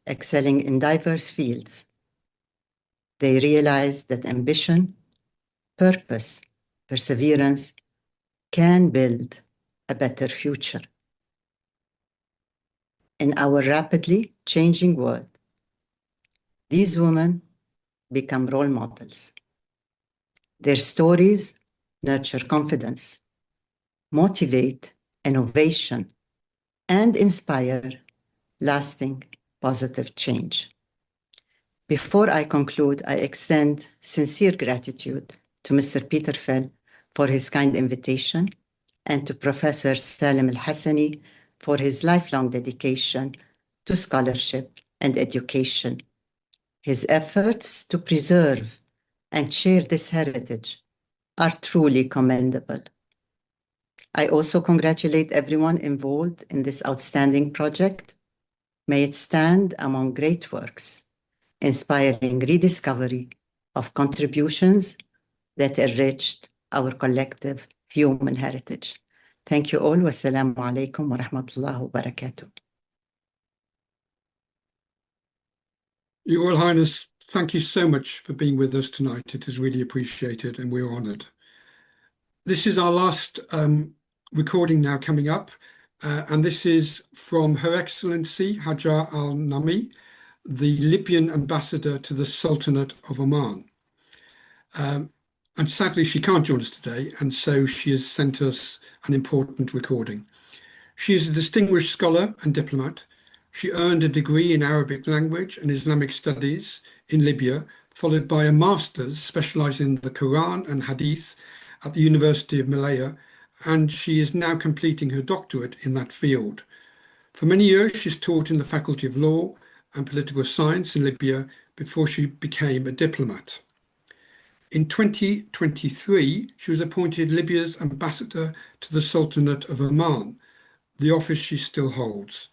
excelling in diverse fields, they realize that ambition, purpose, perseverance can build a better future. In our rapidly changing world, these women become role models. Their stories nurture confidence, motivate innovation, and inspire lasting positive change. Before I conclude, I extend sincere gratitude to Mr. Peter Fell for his kind invitation and to Professor Salim Al-Hassani for his lifelong dedication to scholarship and education. His efforts to preserve and share this heritage are truly commendable. I also congratulate everyone involved in this outstanding project. May it stand among great works, inspiring rediscovery of contributions that enriched our collective human heritage. Thank you all. Wassalamu alaikum wa rahmatullahi wa barakatuh. Your Royal Highness, thank you so much for being with us tonight. It is really appreciated and we're honoured. This is our last recording now coming up, and this is from Her Excellency Hajar El-Nami, the Libyan ambassador to the Sultanate of Oman. And sadly, she can't join us today, and so she has sent us an important recording. She is a distinguished scholar and diplomat. She earned a degree in Arabic language and Islamic studies in Libya, followed by a master's specialising in the Quran and Hadith at the University of Malaya, and she is now completing her doctorate in that field. For many years, she's taught in the Faculty of Law and Political Science in Libya before she became a diplomat. In 2023, she was appointed Libya's ambassador to the Sultanate of Oman, the office she still holds.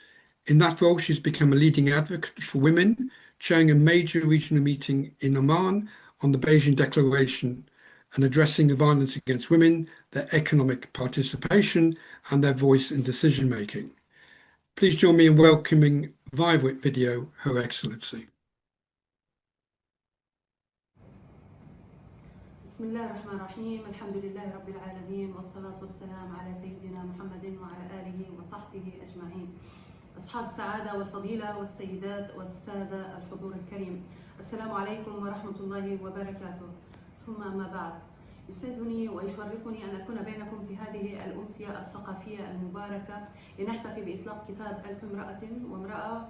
In that role, she's become a leading advocate for women, chairing a major regional meeting in Oman on the Beijing Declaration and addressing the violence against women, their economic participation, and their voice in decision-making. Please join me in welcoming via video Her Excellency. بسم الله الرحمن الرحيم الحمد لله رب العالمين والصلاة والسلام على سيدنا محمد وعلى آله وصحبه أجمعين. أصحاب السعادة والفضيلة والسيدات والسادة الحضور الكريم، السلام عليكم ورحمة الله وبركاته. ثم أما بعد، يسعدني ويشرفني أن أكون بينكم في هذه الأمسية الثقافية المباركة لنحتفي بإطلاق كتاب ألف امرأة وامرأة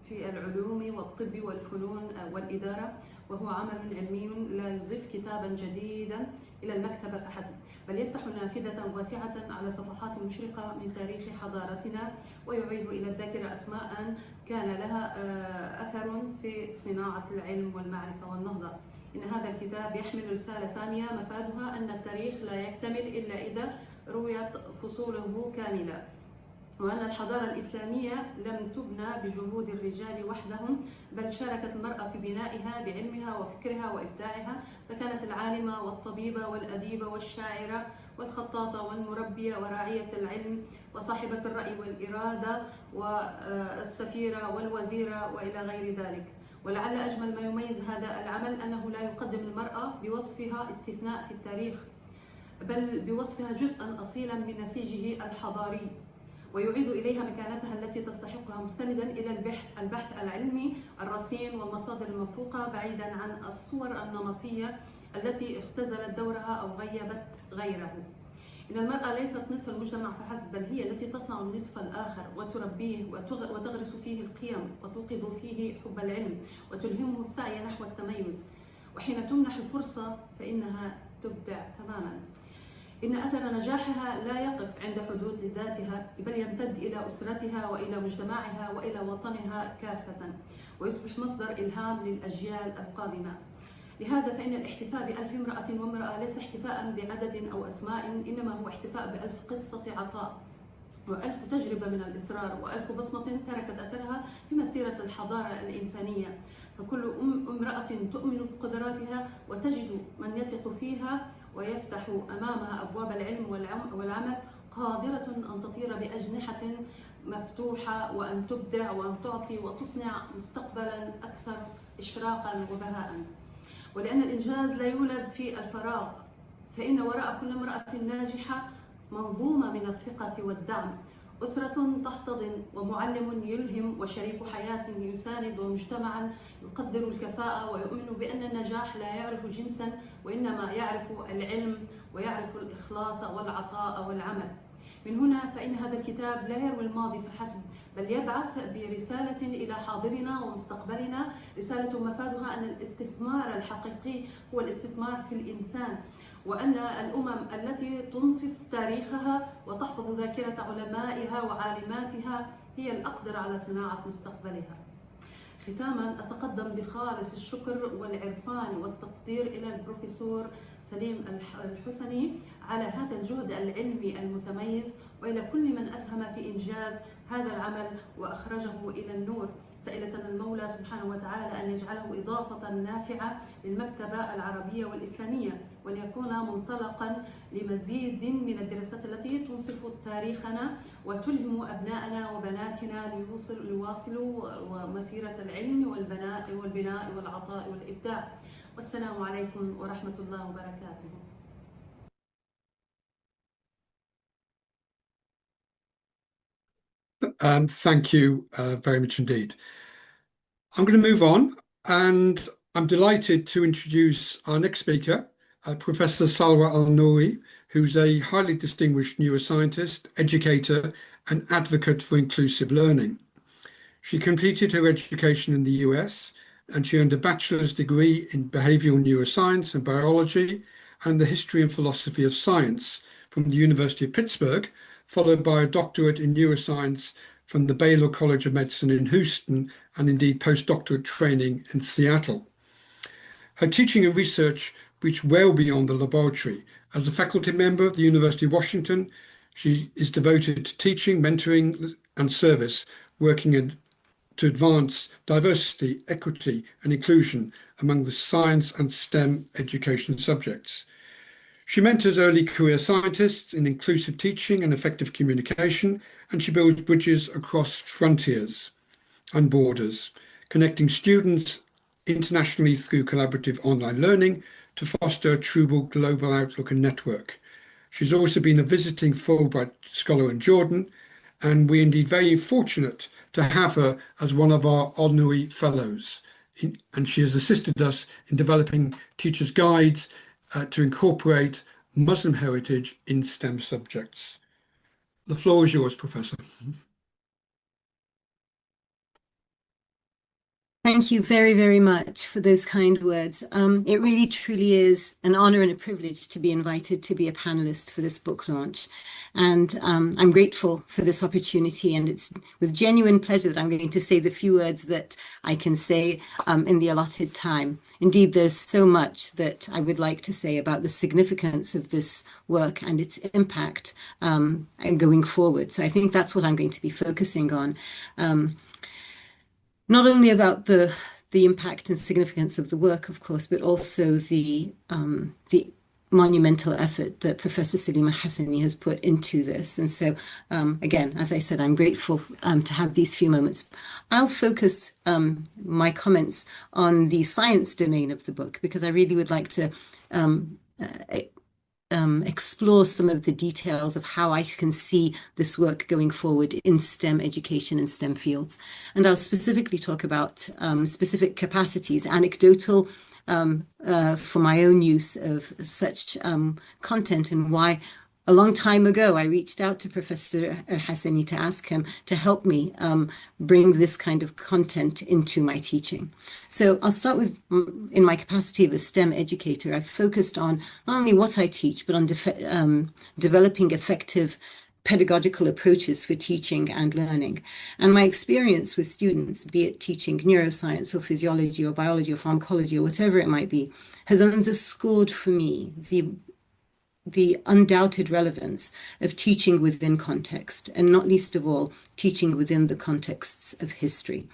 في العلوم والطب والفنون والإدارة، وهو عمل علمي لا يضيف كتابا جديدا إلى المكتبة فحسب، بل يفتح نافذة واسعة على صفحات مشرقة من تاريخ حضارتنا، ويعيد إلى الذاكرة أسماء كان لها أثر في صناعة العلم والمعرفة والنهضة. إن هذا الكتاب يحمل رسالة سامية مفادها أن التاريخ لا يكتمل إلا إذا رويت فصوله كاملة، وأن الحضارة الإسلامية لم تبنى بجهود الرجال وحدهم، بل شاركت المرأة في بنائها بعلمها وفكرها وإبداعها، فكانت العالمة والطبيبة والأديبة والشاعرة والخطاطة والمربية وراعية العلم وصاحبة الرأي والإرادة والسفيرة والوزيرة وإلى غير ذلك. ولعل أجمل ما يميز هذا العمل أنه لا يقدم المرأة بوصفها استثناء في التاريخ، بل بوصفها جزءا أصيلا من نسيجه الحضاري، ويعيد إليها مكانتها التي تستحقها مستندا إلى البحث العلمي الرصين والمصادر الموثوقة، بعيدا عن الصور النمطية التي اختزلت دورها أو غيبت غيره. إن المرأة ليست نصف المجتمع فحسب، بل هي التي تصنع النصف الآخر وتربيه وتغرس فيه القيم وتوقظ فيه حب العلم وتلهمه السعي نحو التميز، وحين تمنح الفرصة فإنها تبدع تماما. إن أثر نجاحها لا يقف عند حدود ذاتها، بل يمتد إلى أسرتها وإلى مجتمعها وإلى وطنها كافة، ويصبح مصدر إلهام للأجيال القادمة. لهذا فإن الاحتفاء بألف امرأة وامرأة ليس احتفاء بعدد أو أسماء، إنما هو احتفاء بألف قصة عطاء، وألف تجربة من الإصرار، وألف بصمة تركت أثرها في مسيرة الحضارة الإنسانية. فكل امرأة تؤمن بقدراتها وتجد من يثق فيها ويفتح أمامها أبواب العلم والعمل قادرة أن تطير بأجنحة مفتوحة، وأن تبدع وأن تعطي وتصنع مستقبلا أكثر إشراقا وبهاء. ولأن الإنجاز لا يولد في الفراغ، فإن وراء كل امرأة ناجحة منظومة من الثقة والدعم، أسرة تحتضن، ومعلم يلهم، وشريك حياة يساند، ومجتمعا يقدر الكفاءة ويؤمن بأن النجاح لا يعرف جنسا، وإنما يعرف العلم ويعرف الإخلاص والعطاء والعمل. من هنا فإن هذا الكتاب لا يروي الماضي فحسب، بل يبعث برسالة إلى حاضرنا ومستقبلنا، رسالة مفادها أن الاستثمار الحقيقي هو الاستثمار في الإنسان، وأن الأمم التي تنصف تاريخها وتحفظ ذاكرة علمائها وعالماتها هي الأقدر على صناعة مستقبلها. ختاما، أتقدم بخالص الشكر والعرفان والتقدير إلى البروفيسور سليم الحسني على هذا الجهد العلمي المتميز، وإلى كل من أسهم في إنجاز هذا العمل وأخرجه إلى النور، سائلة المولى سبحانه وتعالى أن يجعله إضافة نافعة للمكتبة العربية والإسلامية، وأن يكون منطلقا لمزيد من الدراسات التي تنصف تاريخنا وتلهم أبناءنا وبناتنا ليواصلوا مسيرة العلم والبناء والعطاء والإبداع. والسلام عليكم ورحمة الله وبركاته. Thank you very much indeed. I'm going to move on, and I'm delighted to introduce our next speaker, Professor Salwa Al-Noori, who's a highly distinguished neuroscientist, educator, and advocate for inclusive learning. She completed her education in the US, and she earned a bachelor's degree in behavioral neuroscience and biology and the history and philosophy of science from the University of Pittsburgh, followed by a doctorate in neuroscience from the Baylor College of Medicine in Houston, and indeed postdoctorate training in Seattle. Her teaching and research reach well beyond the laboratory. As a faculty member of the University of Washington, she is devoted to teaching, mentoring, and service, working in to advance diversity, equity, and inclusion among the science and STEM education subjects. She mentors early career scientists in inclusive teaching and effective communication, and she builds bridges across frontiers and borders, connecting students internationally through collaborative online learning to foster a true global outlook and network. She's also been a visiting Fulbright Scholar in Jordan, and we're indeed very fortunate to have her as one of our Al-Noori Fellows. And she has assisted us in developing teachers' guides to incorporate Muslim heritage in STEM subjects. The floor is yours, Professor. Thank you very, very much for those kind words. It really truly is an honor and a privilege to be invited to be a panelist for this book launch. And I'm grateful for this opportunity, and it's with genuine pleasure that I'm going to say the few words that I can say in the allotted time. Indeed, there's so much that I would like to say about the significance of this work and its impact going forward. So I think that's what I'm going to be focusing on. Not only about the impact and significance of the work, of course, but also the monumental effort that Professor Salim Al-Hassani has put into this. And so, again, as I said, I'm grateful to have these few moments. I'll focus my comments on the science domain of the book, because I really would like to explore some of the details of how I can see this work going forward in STEM education and STEM fields. And I'll specifically talk about specific capacities, anecdotal for my own use of such content, and why a long time ago I reached out to Professor Al-Hassani to ask him to help me bring this kind of content into my teaching. So I'll start with, in my capacity of a STEM educator, I've focused on not only what I teach, but on developing effective pedagogical approaches for teaching and learning. And my experience with students, be it teaching neuroscience or physiology or biology or pharmacology or whatever it might be, has underscored for me the undoubted relevance of teaching within context, and not least of all, teaching within the contexts of history.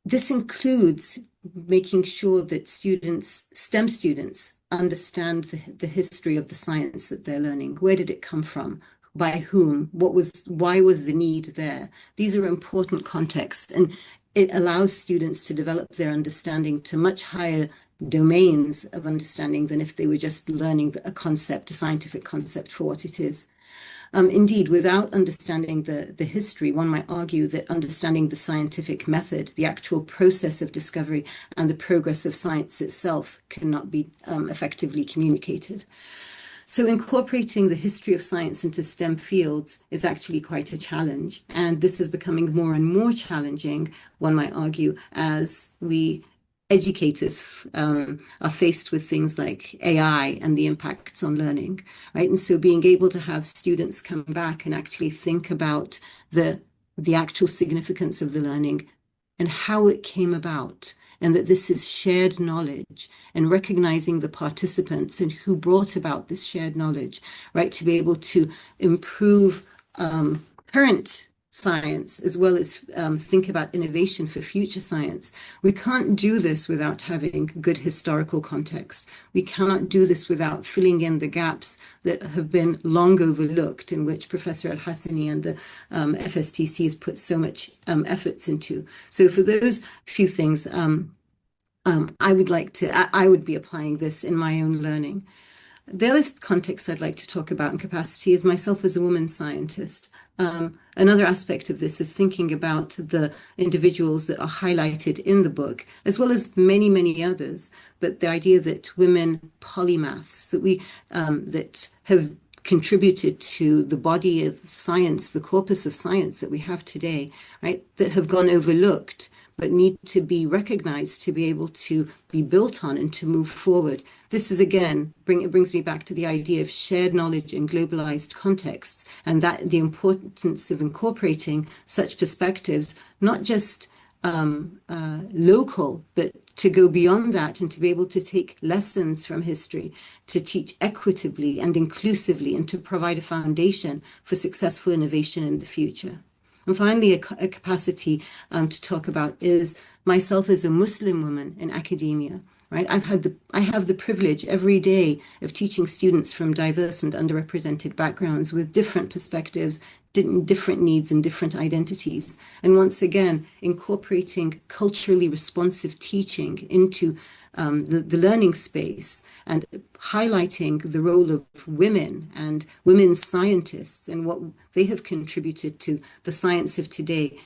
This includes making sure that students, STEM students, understand the history of the science that they're learning. Where did it come from? By whom? Why was the need there? These are important contexts, and it allows students to develop their understanding to much higher domains of understanding than if they were just learning a concept, a scientific concept for what it is. Indeed, without understanding the history, one might argue that understanding the scientific method, the actual process of discovery, and the progress of science itself cannot be effectively communicated. So incorporating the history of science into STEM fields is actually quite a challenge. And this is becoming more and more challenging, one might argue, as we educators are faced with things like AI and the impacts on learning, right? And so being able to have students come back and actually think about the actual significance of the learning and how it came about, and that this is shared knowledge, and recognizing the participants and who brought about this shared knowledge, right? To be able to improve current science, as well as think about innovation for future science. We can't do this without having good historical context. We cannot do this without filling in the gaps that have been long overlooked, in which Professor Al-Hassani and the FSTC has put so much efforts into. So for those few things, I would be applying this in my own learning. The other context I'd like to talk about in capacity is myself as a woman scientist. Another aspect of this is thinking about the individuals that are highlighted in the book, as well as many, many others. But the idea that women polymaths, that have contributed to the body of science, the corpus of science that we have today, right, that have gone overlooked, but need to be recognized to be able to be built on and to move forward. This is, again, it brings me back to the idea of shared knowledge in globalized contexts, and that the importance of incorporating such perspectives, not just local, but to go beyond that and to be able to take lessons from history, to teach equitably and inclusively, and to provide a foundation for successful innovation in the future. And finally, a capacity to talk about is myself as a Muslim woman in academia. Right, I have the privilege every day of teaching students from diverse and underrepresented backgrounds with different perspectives, different needs and different identities. And once again, incorporating culturally responsive teaching into the learning space and highlighting the role of women and women scientists and what they have contributed to the science of today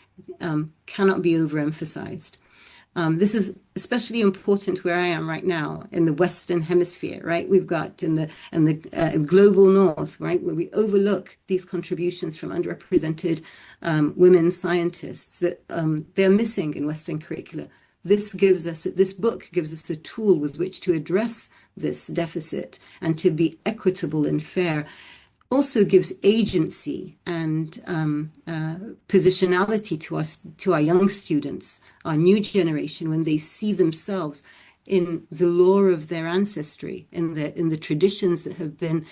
cannot be overemphasized. This is especially important where I am right now in the Western Hemisphere, right? We've got in the global North, right, where we overlook these contributions from underrepresented women scientists that they're missing in Western curricula. This book gives us a tool with which to address this deficit and to be equitable and fair. Also gives agency and positionality to our young students, our new generation, when they see themselves in the lore of their ancestry, in the traditions that have been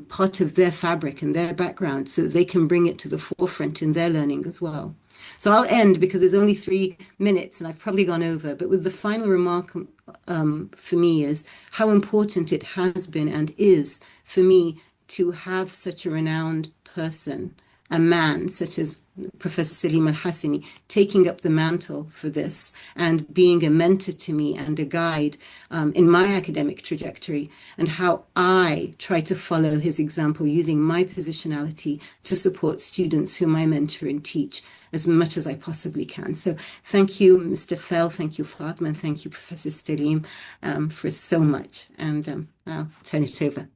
part of their fabric and their background, so that they can bring it to the forefront in their learning as well. So I'll end because there's only 3 minutes and I've probably gone over, but with the final remark for me is how important it has been and is for me to have such a renowned person, a man such as Professor Salim Al-Hassani, taking up the mantle for this and being a mentor to me and a guide in my academic trajectory, and how I try to follow his example using my positionality to support students whom I mentor and teach as much as I possibly can. So thank you, Mr. Fell, thank you, Fatima, and thank you, Professor Salim, for so much. And I'll turn it over.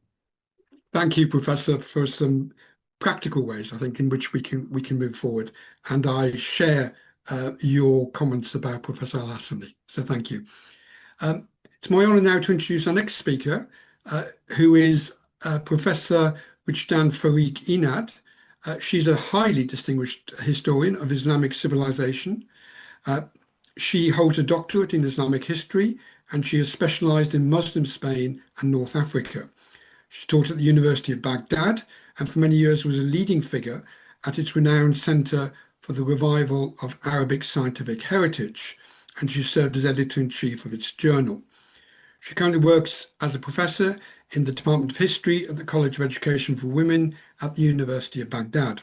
Thank you, Professor, for some practical ways, I think, in which we can move forward. And I share your comments about Professor Al-Hassani. So thank you. It's my honour now to introduce our next speaker, who is Professor Wijdan Farik Enad. She's a highly distinguished historian of Islamic civilization. She holds a doctorate in Islamic history, and she has specialised in Muslim Spain and North Africa. She taught at the University of Baghdad and for many years was a leading figure at its renowned Centre for the Revival of Arabic Scientific Heritage, and she served as editor-in-chief of its journal. She currently works as a professor in the Department of History at the College of Education for Women at the University of Baghdad.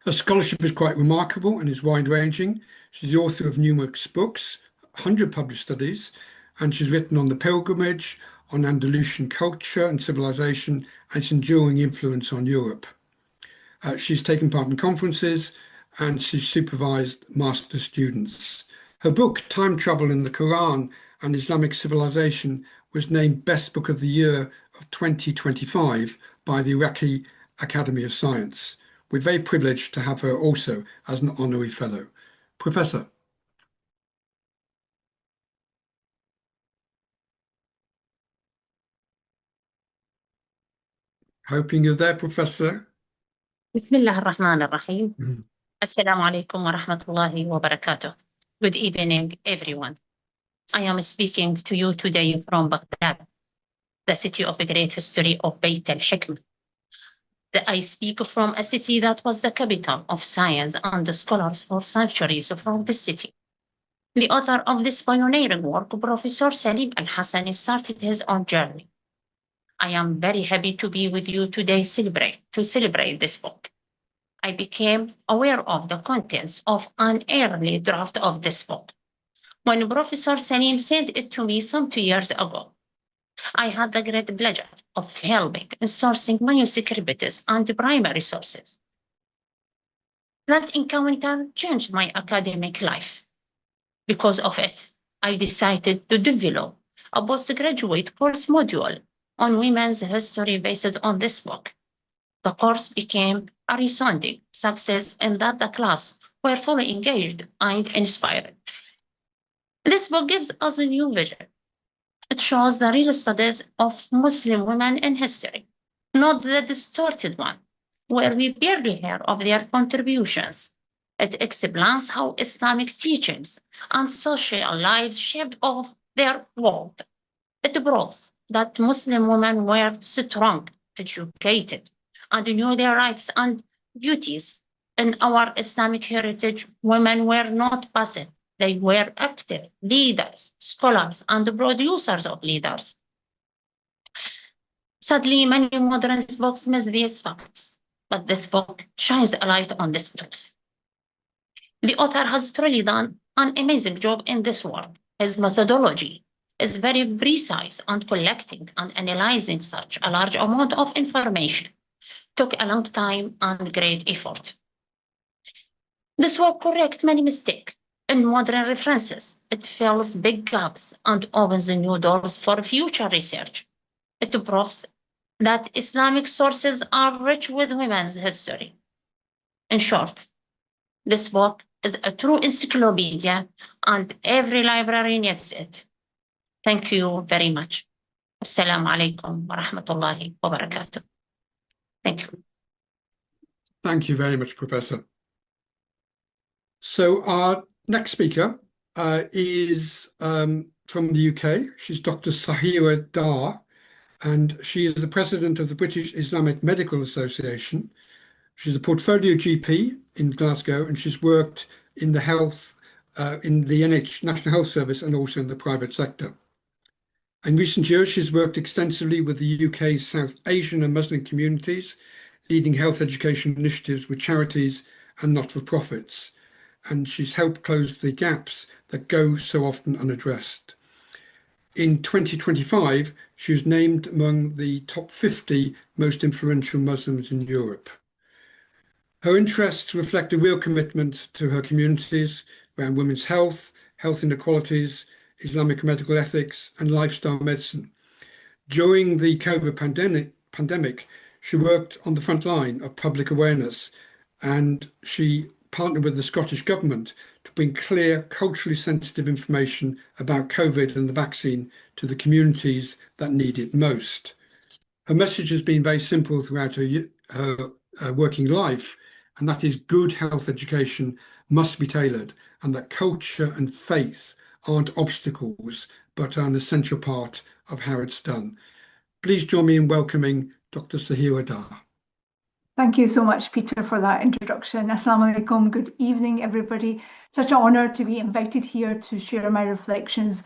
Her scholarship is quite remarkable and is wide-ranging. She's the author of numerous books, 100 published studies, and she's written on the pilgrimage, on Andalusian culture and civilization, and its enduring influence on Europe. She's taken part in conferences and she's supervised master students. Her book, Time Travel in the Quran and Islamic Civilization, was named Best Book of the Year of 2025 by the Iraqi Academy of Science. We're very privileged to have her also as an honorary fellow. Professor. Hoping you're there, Professor. Bismillah ar-Rahman ar-Rahim. Assalamu alaikum wa rahmatullahi wa barakatuh. Good evening, everyone. I am speaking to you today from Baghdad, the city of a great history of Bayt al-Hikmah. I speak from a city that was the capital of science and scholars for centuries from this city. The author of this pioneering work, Professor Salim Al-Hassani, started his own journey. I am very happy to be with you today to celebrate this book. I became aware of the contents of an early draft of this book when Professor Salim sent it to me some 2 years ago. I had the great pleasure of helping in sourcing manuscripts and primary sources. That encounter changed my academic life. Because of it, I decided to develop a postgraduate course module on women's history based on this book. The course became a resounding success in that the class were fully engaged and inspired. This book gives us a new vision. It shows the real studies of Muslim women in history, not the distorted one, where we barely hear of their contributions. It explains how Islamic teachings and social lives shaped of their world. It proves that Muslim women were strong, educated, and knew their rights and duties In our Islamic heritage, women were not passive. They were active leaders, scholars, and producers of leaders. Sadly, many modern books miss these facts, but this book shines a light on this truth. The author has truly done an amazing job in this work. His methodology is very precise, and collecting and analyzing such a large amount of information took a long time and great effort. This work corrects many mistakes in modern references. It fills big gaps and opens new doors for future research. It proves that Islamic sources are rich with women's history. In short, this book is a true encyclopedia and every library needs it. Thank you very much. Assalamu alaikum wa rahmatullahi wa barakatuh. Thank you. Thank you very much, Professor. So our next speaker is from the UK. She's Dr. Sahira Dar, and she is the president of the British Islamic Medical Association. She's a portfolio GP in Glasgow, and she's worked in the health, in the National Health Service, and also in the private sector. In recent years, she's worked extensively with the UK's South Asian and Muslim communities, leading health education initiatives with charities and not-for-profits. And she's helped close the gaps that go so often unaddressed. In 2025, she was named among the top 50 most influential Muslims in Europe. Her interests reflect a real commitment to her communities around women's health, health inequalities, Islamic medical ethics, and lifestyle medicine. During the COVID pandemic, she worked on the front line of public awareness, and she partnered with the Scottish Government to bring clear, culturally sensitive information about COVID and the vaccine to the communities that need it most. Her message has been very simple throughout her working life, and that is good health education must be tailored, and that culture and faith aren't obstacles, but are an essential part of how it's done. Please join me in welcoming Dr. Sahira Dar. Thank you so much, Peter, for that introduction. Assalamu alaikum. Good evening, everybody. Such an honour to be invited here to share my reflections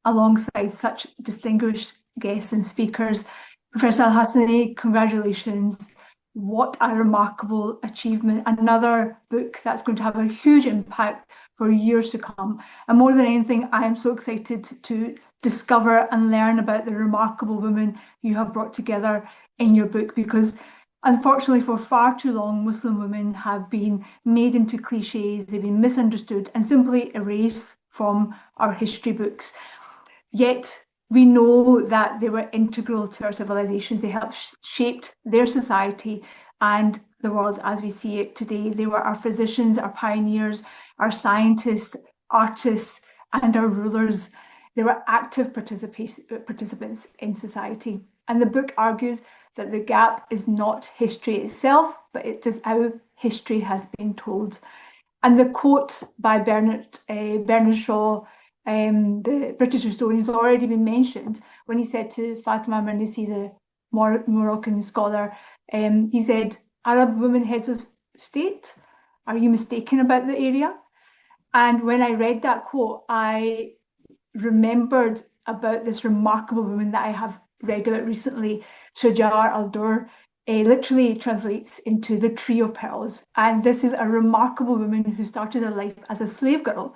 alongside such distinguished guests and speakers. Professor Al-Hassani, congratulations. What a remarkable achievement. Another book that's going to have a huge impact for years to come. And more than anything, I am so excited to discover and learn about the remarkable women you have brought together in your book, because unfortunately, for far too long, Muslim women have been made into cliches, they've been misunderstood and simply erased from our history books. Yet, we know that they were integral to our civilizations. They helped shape their society and the world as we see it today. They were our physicians, our pioneers, our scientists, artists, and our rulers. They were active participants in society. And the book argues that the gap is not history itself, but it is how history has been told. And the quote by Bernard Shaw, the British historian, has already been mentioned when he said to Fatima Mernissi, the Moroccan scholar, he said, "Arab women heads of state, are you mistaken about the area?" And when I read that quote, I remembered about this remarkable woman that I have read about recently, Shajar al-Dur. Literally translates into the tree of pearls. And this is a remarkable woman who started her life as a slave girl,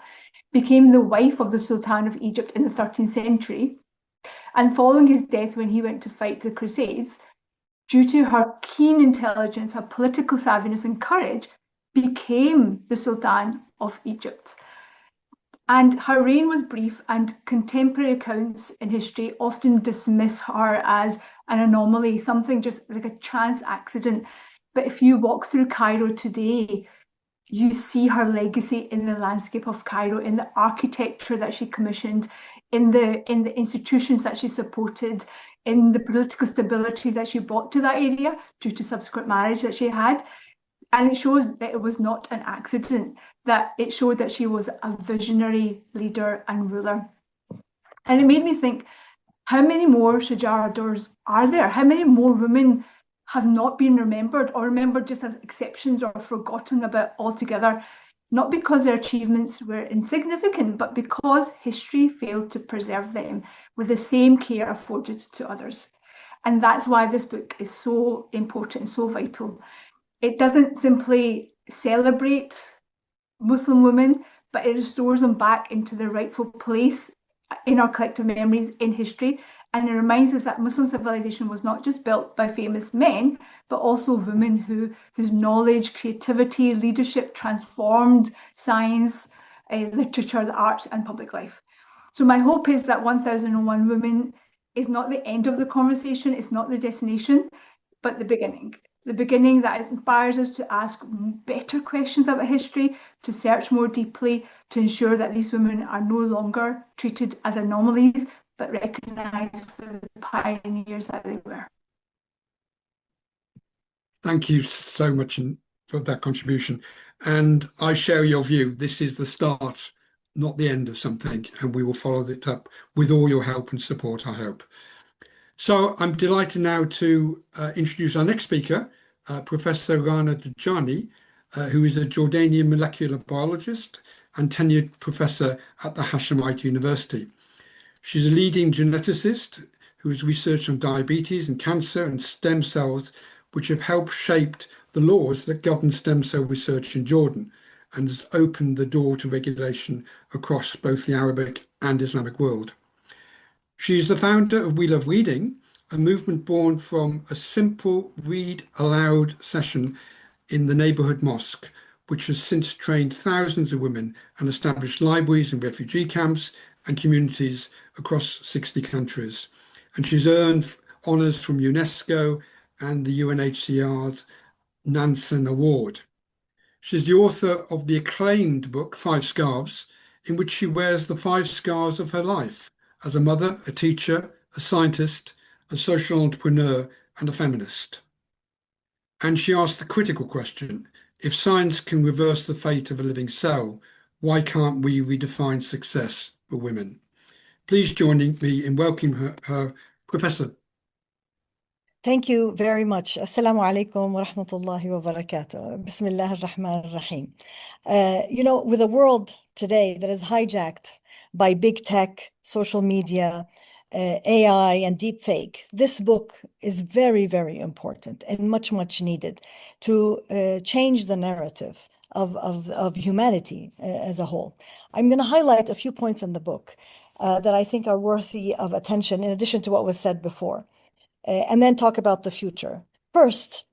became the wife of the Sultan of Egypt in the 13th century, and following his death when he went to fight the Crusades, due to her keen intelligence, her political savviness and courage, became the Sultan of Egypt. And her reign was brief, and contemporary accounts in history often dismiss her as an anomaly, something just like a chance accident. But if you walk through Cairo today, you see her legacy in the landscape of Cairo, in the architecture that she commissioned, in the institutions that she supported, in the political stability that she brought to that area due to subsequent marriage that she had. And it shows that it was not an accident, that it showed that she was a visionary leader and ruler. And it made me think, how many more Shajar al-Durs are there? How many more women have not been remembered, or remembered just as exceptions or forgotten about altogether, not because their achievements were insignificant, but because history failed to preserve them with the same care afforded to others. And that's why this book is so important and so vital. It doesn't simply celebrate Muslim women, but it restores them back into their rightful place in our collective memories in history. And it reminds us that Muslim civilization was not just built by famous men, but also women whose knowledge, creativity, leadership transformed science, literature, the arts, and public life. So my hope is that 1001 Women is not the end of the conversation, it's not the destination, but the beginning. The beginning that inspires us to ask better questions about history, to search more deeply, to ensure that these women are no longer treated as anomalies, but recognized for the pioneers that they were. Thank you so much for that contribution. And I share your view. This is the start, not the end of something, and we will follow it up with all your help and support, I hope. So I'm delighted now to introduce our next speaker, Professor Rana Dajani, who is a Jordanian molecular biologist and tenured professor at the Hashemite University. She's a leading geneticist who has researched on diabetes and cancer and stem cells, which have helped shape the laws that govern stem cell research in Jordan and has opened the door to regulation across both the Arabic and Islamic world. She is the founder of We Love Reading, a movement born from a simple read aloud session in the neighborhood mosque, which has since trained thousands of women and established libraries in refugee camps and communities across 60 countries. And she's earned honours from UNESCO and the UNHCR's Nansen Award. She's the author of the acclaimed book, 5 Scarves, in which she wears the 5 scars of her life as a mother, a teacher, a scientist, a social entrepreneur, and a feminist. And she asked the critical question, if science can reverse the fate of a living cell, why can't we redefine success for women? Please join me in welcoming her, Professor. Thank you very much. Assalamu alaikum wa rahmatullahi wa barakatuh. Bismillah ar-Rahman ar-Rahim. With a world today that is hijacked by big tech, social media, AI, and deepfake, this book is very, very important and much, much needed to change the narrative of humanity as a whole. I'm going to highlight a few points in the book that I think are worthy of attention, in addition to what was said before, and then talk about the future. First,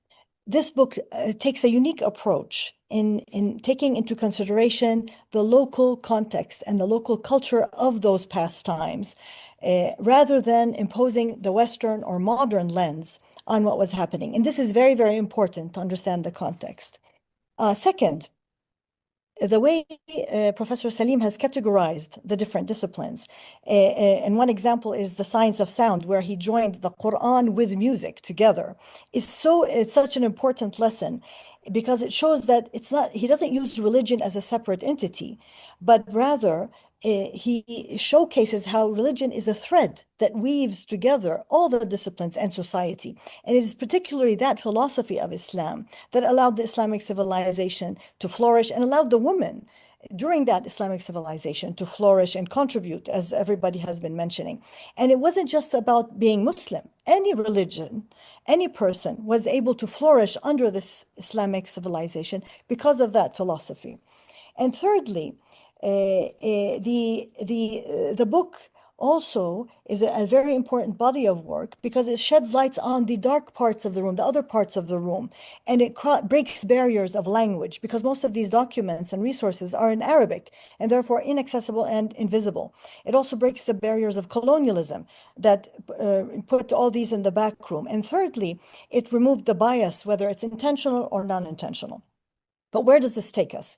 this book takes a unique approach in taking into consideration the local context and the local culture of those past times, rather than imposing the Western or modern lens on what was happening. And this is very, very important to understand the context. Second, the way Professor Salim has categorized the different disciplines, and one example is the science of sound, where he joined the Quran with music together, it's such an important lesson, because it shows that he doesn't use religion as a separate entity, but rather he showcases how religion is a thread that weaves together all the disciplines and society. And it is particularly that philosophy of Islam that allowed the Islamic civilization to flourish and allowed the woman during that Islamic civilization to flourish and contribute, as everybody has been mentioning. And it wasn't just about being Muslim. Any religion, any person was able to flourish under this Islamic civilization because of that philosophy. And thirdly, the book also is a very important body of work, because it sheds lights on the dark parts of the room, the other parts of the room, and it breaks barriers of language, because most of these documents and resources are in Arabic and therefore inaccessible and invisible. It also breaks the barriers of colonialism that put all these in the back room. And thirdly, it removed the bias, whether it's intentional or non-intentional. But where does this take us?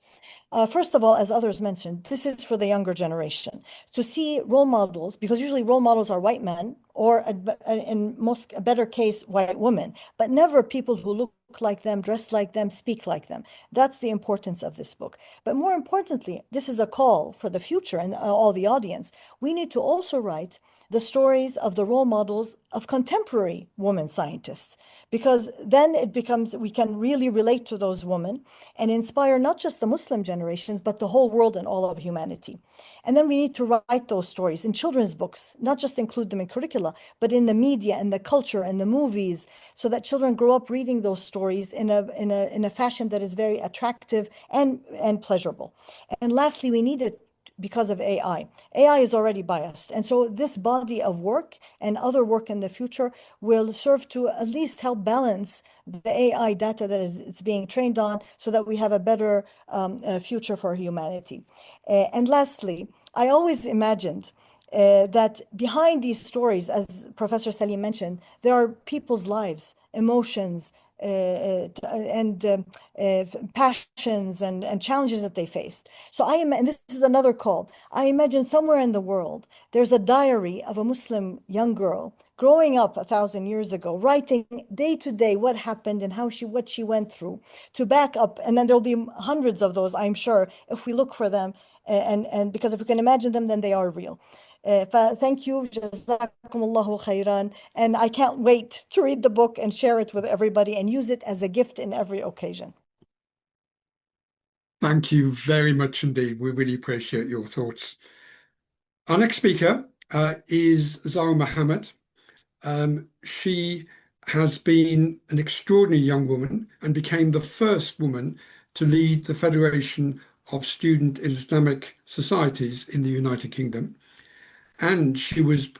First of all, as others mentioned, this is for the younger generation to see role models, because usually role models are white men or in most a better case, white women, but never people who look like them, dress like them, speak like them. That's the importance of this book. But more importantly, this is a call for the future and all the audience. We need to also write the stories of the role models of contemporary women scientists, because then it becomes, we can really relate to those women and inspire not just the Muslim generations, but the whole world and all of humanity. And then we need to write those stories in children's books, not just include them in curricula, but in the media and the culture and the movies, so that children grow up reading those stories in a fashion that is very attractive and pleasurable. And lastly, we need it because of AI. AI is already biased. And so this body of work and other work in the future will serve to at least help balance the AI data that it's being trained on, so that we have a better future for humanity. And lastly, I always imagined that behind these stories, as Professor Salim mentioned, there are people's lives, emotions, and passions and challenges that they faced. So and this is another call. I imagine somewhere in the world, there's a diary of a Muslim young girl growing up 1,000 years ago, writing day to day what happened and what she went through to back up. And then there'll be hundreds of those, I'm sure, if we look for them. And because if we can imagine them, then they are real. Thank you, Jazakumullahu khairan, and I can't wait to read the book and share it with everybody and use it as a gift in every occasion. Thank you very much indeed. We really appreciate your thoughts. Our next speaker is Zara Mohammed. She has been an extraordinary young woman and became the first woman to lead the Federation of Student Islamic Societies in the United Kingdom. And she was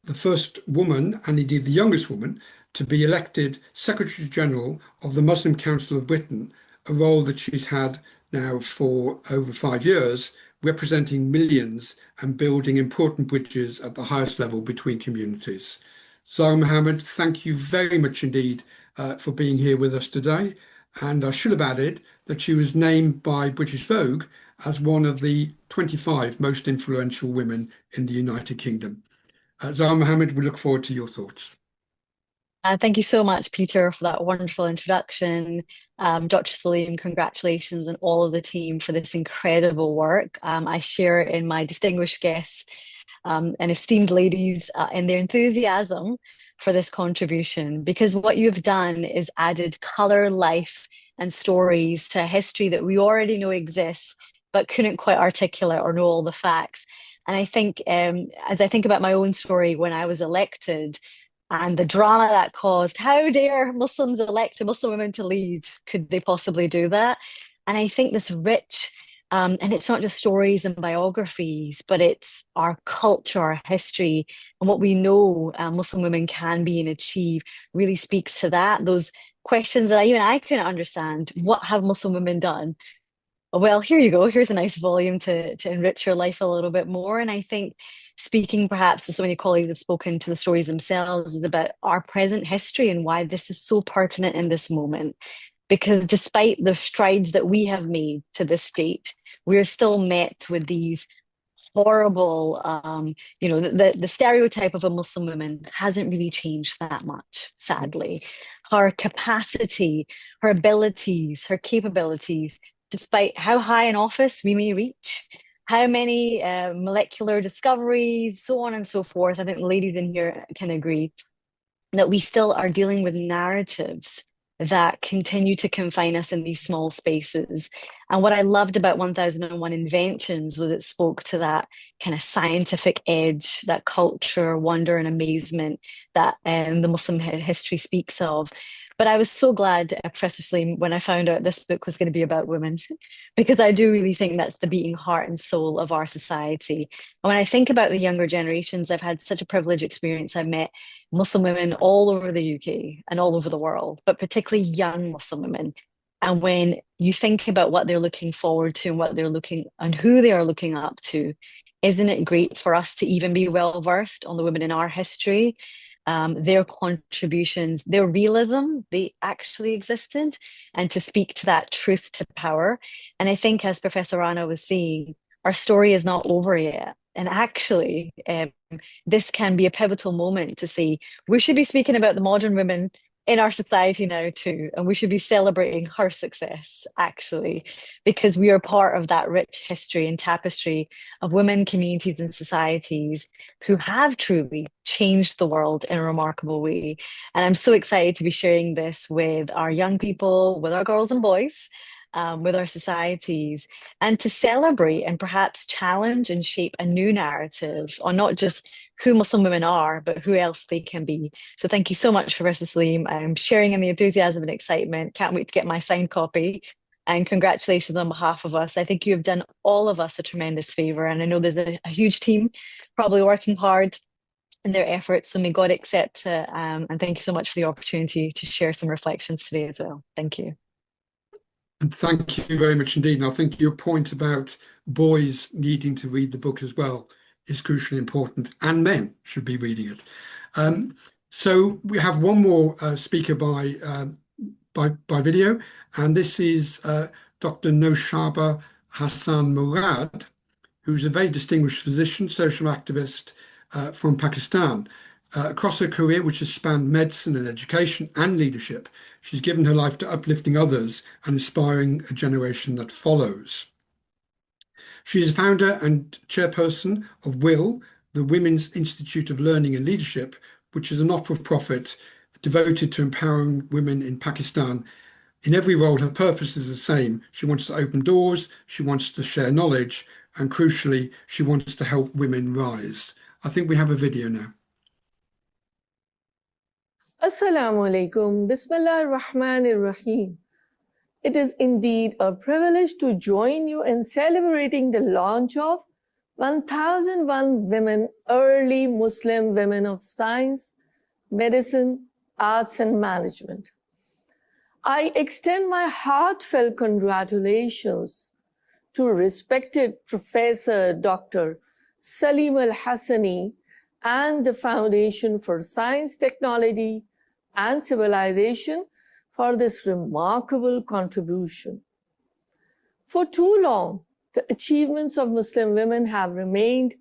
the first woman, and indeed the youngest woman, to be elected Secretary General of the Muslim Council of Britain, a role that she's had now for over 5 years, representing millions and building important bridges at the highest level between communities. Zara Mohammed, thank you very much indeed for being here with us today. And I should have added that she was named by British Vogue as one of the 25 most influential women in the United Kingdom. Zara Mohammed, we look forward to your thoughts. Thank you so much, Peter, for that wonderful introduction. Dr. Salim, congratulations and all of the team for this incredible work. I share in my distinguished guests and esteemed ladies in their enthusiasm for this contribution, because what you've done is added color, life, and stories to a history that we already know exists, but couldn't quite articulate or know all the facts. And I think, as I think about my own story when I was elected and the drama that caused, how dare Muslims elect a Muslim woman to lead? Could they possibly do that? And I think this rich, and it's not just stories and biographies, but it's our culture, our history, and what we know Muslim women can be and achieve really speaks to that. Those questions that even I couldn't understand. What have Muslim women done? Well, here you go. Here's a nice volume to enrich your life a little bit more. And I think speaking perhaps to so many colleagues have spoken to the stories themselves is about our present history and why this is so pertinent in this moment. Because despite the strides that we have made to this date, we're still met with these horrible, the stereotype of a Muslim woman hasn't really changed that much, sadly. Her capacity, her abilities, her capabilities, despite how high in office we may reach, how many molecular discoveries, so on and so forth. I think ladies in here can agree that we still are dealing with narratives that continue to confine us in these small spaces. And what I loved about 1001 Inventions was it spoke to that kind of scientific edge, that culture, wonder, and amazement that the Muslim history speaks of. But I was so glad, Professor Salim, when I found out this book was going to be about women, because I do really think that's the beating heart and soul of our society. And when I think about the younger generations, I've had such a privileged experience. I've met Muslim women all over the UK and all over the world, but particularly young Muslim women. And when you think about what they're looking forward to and what they're looking and who they are looking up to, isn't it great for us to even be well versed on the women in our history? their contributions, their realism, they actually existed, and to speak to that truth to power. And I think, as Professor Rana was saying, our story is not over yet. And actually, this can be a pivotal moment to say, we should be speaking about the modern women in our society now too, and we should be celebrating her success, actually, because we are part of that rich history and tapestry of women, communities, and societies who have truly changed the world in a remarkable way. And I'm so excited to be sharing this with our young people, with our girls and boys, with our societies, and to celebrate and perhaps challenge and shape a new narrative on not just who Muslim women are, but who else they can be. So thank you so much, Professor Salim. I'm sharing in the enthusiasm and excitement. Can't wait to get my signed copy. And congratulations on behalf of us. I think you have done all of us a tremendous favor. And I know there's a huge team probably working hard in their efforts. So may God accept it. And thank you so much for the opportunity to share some reflections today as well. Thank you. And thank you very much indeed. And I think your point about boys needing to read the book as well is crucially important, and men should be reading it. So we have one more speaker by video, and this is Dr. Naushaba Hassan Murad, who's a very distinguished physician, social activist from Pakistan. Across her career, which has spanned medicine and education and leadership, she's given her life to uplifting others and inspiring a generation that follows. She is founder and chairperson of WIL, the Women's Institute of Learning and Leadership, which is a not-for-profit devoted to empowering women in Pakistan. In every role, her purpose is the same. She wants to open doors, she wants to share knowledge, and crucially, she wants to help women rise. I think we have a video now. Assalamu alaikum. Bismillah ar-Rahman ar-Rahim. It is indeed a privilege to join you in celebrating the launch of 1001 Women, Early Muslim Women of Science, Medicine, Arts and Management. I extend my heartfelt congratulations to respected Professor Dr. Salim Al-Hassani and the Foundation for Science, Technology and Civilization for this remarkable contribution. For too long, the achievements of Muslim women have remained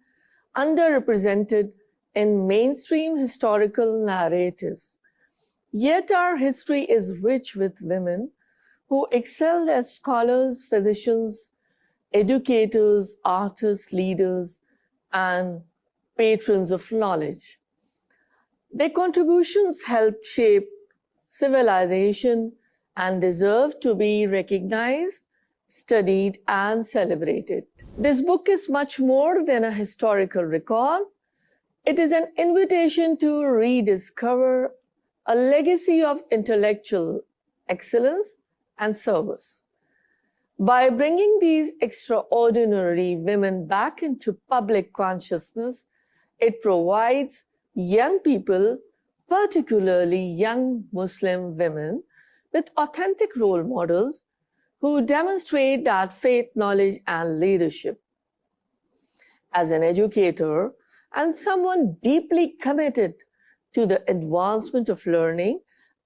underrepresented in mainstream historical narratives. Yet our history is rich with women who excelled as scholars, physicians, educators, artists, leaders, and patrons of knowledge. Their contributions helped shape civilization and deserve to be recognized, studied, and celebrated. This book is much more than a historical record. It is an invitation to rediscover a legacy of intellectual excellence and service. By bringing these extraordinary women back into public consciousness, it provides young people, particularly young Muslim women, with authentic role models who demonstrate that faith, knowledge, and leadership. As an educator and someone deeply committed to the advancement of learning,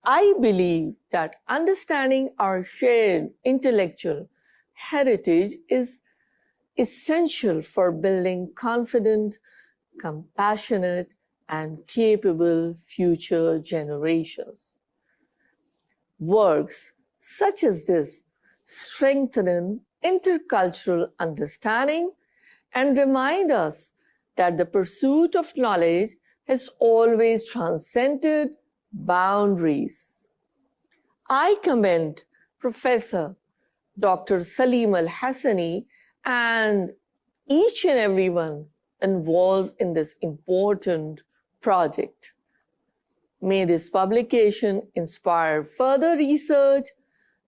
I believe that understanding our shared intellectual heritage is essential for building confident, compassionate, and capable future generations. Works such as this strengthen intercultural understanding and remind us that the pursuit of knowledge has always transcended boundaries. I commend Professor Dr. Salim Al-Hassani and each and everyone involved in this important project. May this publication inspire further research,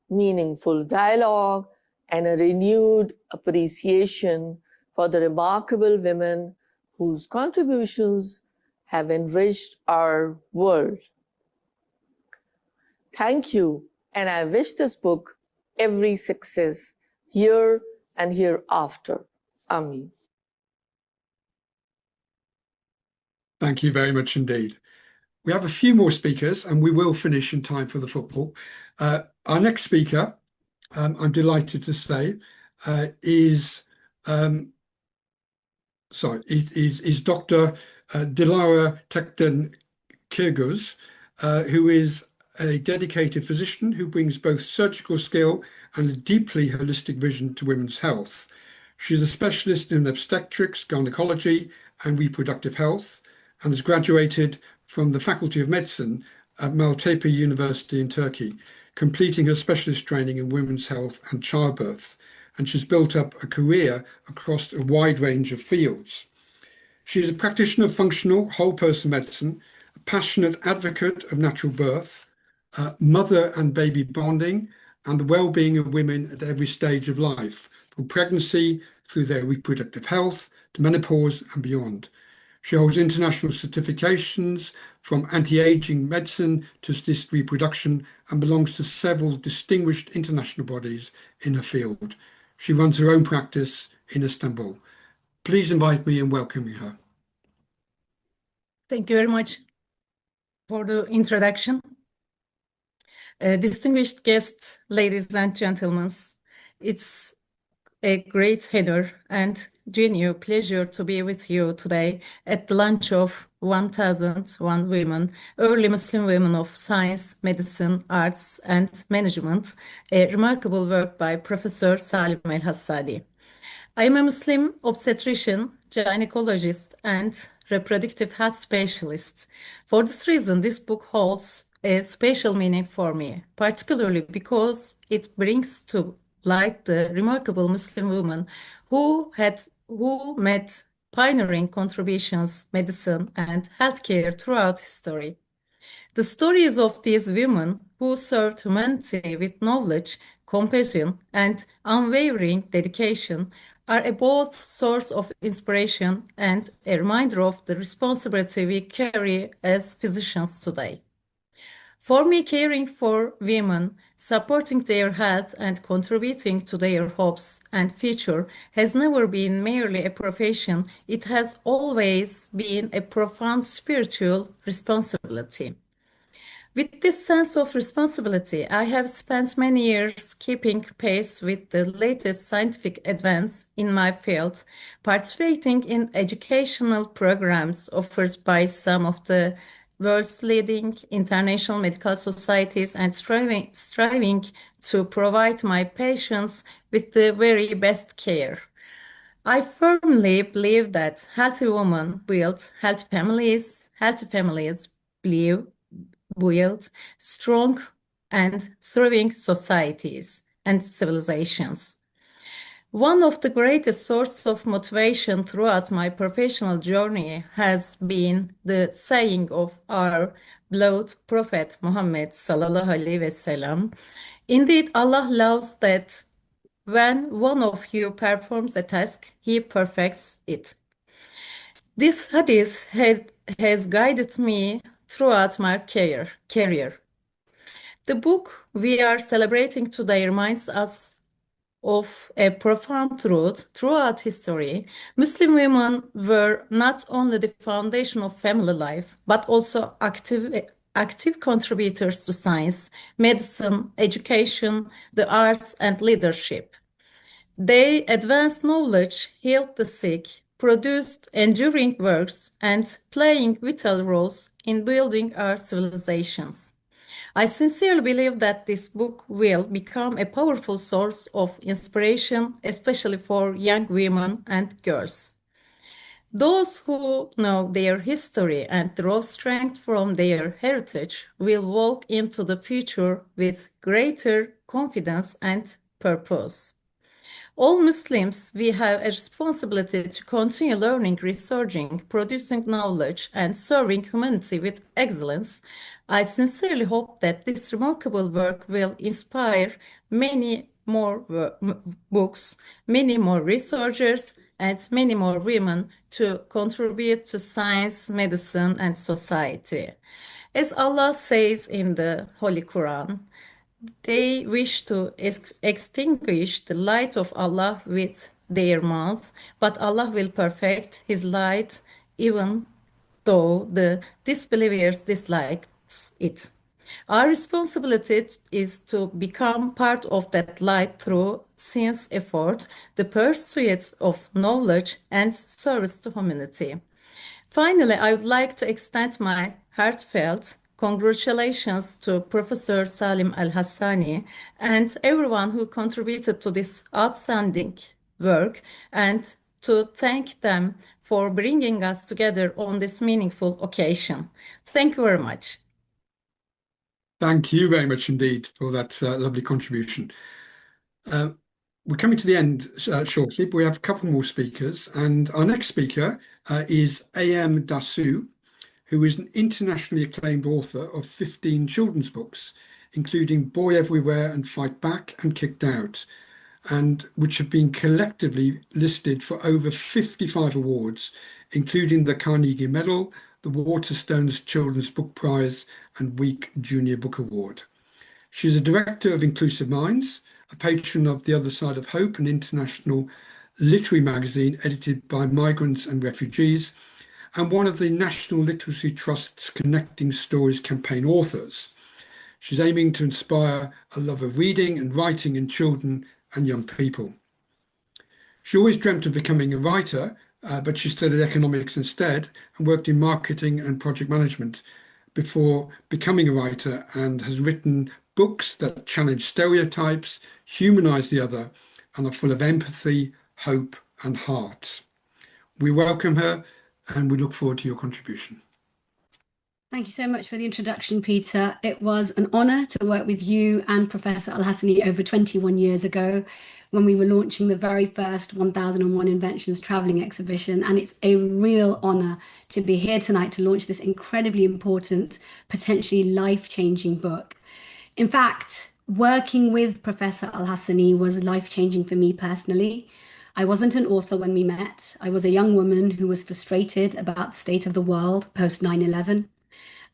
meaningful dialogue, and a renewed appreciation for the remarkable women whose contributions have enriched our world. Thank you, and I wish this book every success here and hereafter. Amin. Thank you very much indeed. We have a few more speakers and we will finish in time for the football. Our next speaker, I'm delighted to say, is Dr. Dilara Tekden Kirgiz, who is a dedicated physician who brings both surgical skill and a deeply holistic vision to women's health. She's a specialist in obstetrics, gynecology, and reproductive health, and has graduated from the Faculty of Medicine at Maltepe University in Turkey, completing her specialist training in women's health and childbirth. And she's built up a career across a wide range of fields. She is a practitioner of functional whole person medicine, a passionate advocate of natural birth, mother and baby bonding, and the well-being of women at every stage of life, from pregnancy through their reproductive health to menopause and beyond. She holds international certifications from anti-aging medicine to assist reproduction and belongs to several distinguished international bodies in her field. She runs her own practice in Istanbul. Please invite me in welcoming her. Thank you very much for the introduction. Distinguished guests, ladies and gentlemen, it's a great honor and genuine pleasure to be with you today at the launch of 1001 Women, Early Muslim Women of Science, Medicine, Arts and Management, a remarkable work by Professor Salim Al-Hassani. I am a Muslim obstetrician, gynecologist and reproductive health specialist. For this reason, this book holds a special meaning for me, particularly because it brings to light the remarkable Muslim women who made pioneering contributions, medicine and healthcare throughout history. The stories of these women who served humanity with knowledge, compassion, and unwavering dedication are a both source of inspiration and a reminder of the responsibility we carry as physicians today. For me, caring for women, supporting their health and contributing to their hopes and future has never been merely a profession, it has always been a profound spiritual responsibility. With this sense of responsibility, I have spent many years keeping pace with the latest scientific advance in my field, participating in educational programs offered by some of the world's leading international medical societies and striving to provide my patients with the very best care. I firmly believe that healthy women build healthy families build strong and thriving societies and civilizations. One of the greatest sources of motivation throughout my professional journey has been the saying of our beloved Prophet Mohammed sallallahu alaihi wasallam. Indeed, Allah loves that when one of you performs a task, he perfects it. This hadith has guided me throughout my career. The book we are celebrating today reminds us of a profound truth. Throughout history, Muslim women were not only the foundation of family life, but also active contributors to science, medicine, education, the arts, and leadership. They advanced knowledge, healed the sick, produced enduring works, and playing vital roles in building our civilizations. I sincerely believe that this book will become a powerful source of inspiration, especially for young women and girls. Those who know their history and draw strength from their heritage will walk into the future with greater confidence and purpose. All Muslims, we have a responsibility to continue learning, researching, producing knowledge, and serving humanity with excellence. I sincerely hope that this remarkable work will inspire many more books, many more researchers, and many more women to contribute to science, medicine, and society. As Allah says in the Holy Quran, they wish to extinguish the light of Allah with their mouths, but Allah will perfect His light even though the disbelievers dislike it. Our responsibility is to become part of that light through since effort, the pursuit of knowledge, and service to humanity. Finally, I would like to extend my heartfelt congratulations to Professor Salim Al-Hassani and everyone who contributed to this outstanding work, and to thank them for bringing us together on this meaningful occasion. Thank you very much. Thank you very much indeed for that lovely contribution. We're coming to the end shortly, but we have a couple more speakers. And our next speaker is A.M. Dasu, who is an internationally acclaimed author of 15 children's books, including Boy Everywhere and Fight Back and Kicked Out, and which have been collectively listed for over 55 awards, including the Carnegie Medal, the Waterstones Children's Book Prize, and Week Junior Book Award. She's a director of Inclusive Minds, a patron of The Other Side of Hope, an international literary magazine edited by migrants and refugees, and one of the National Literacy Trust's Connecting Stories campaign authors. She's aiming to inspire a love of reading and writing in children and young people. She always dreamt of becoming a writer, but she studied economics instead and worked in marketing and project management before becoming a writer, and has written books that challenge stereotypes, humanize the other, and are full of empathy, hope, and heart. We welcome her and we look forward to your contribution. Thank you so much for the introduction, Peter. It was an honor to work with you and Professor Al-Hassani over 21 years ago when we were launching the very first 1001 Inventions traveling exhibition. And it's a real honor to be here tonight to launch this incredibly important, potentially life-changing book. In fact, working with Professor Al-Hassani was life-changing for me personally. I wasn't an author when we met. I was a young woman who was frustrated about the state of the world post 9/11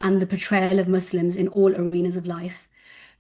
and the portrayal of Muslims in all arenas of life.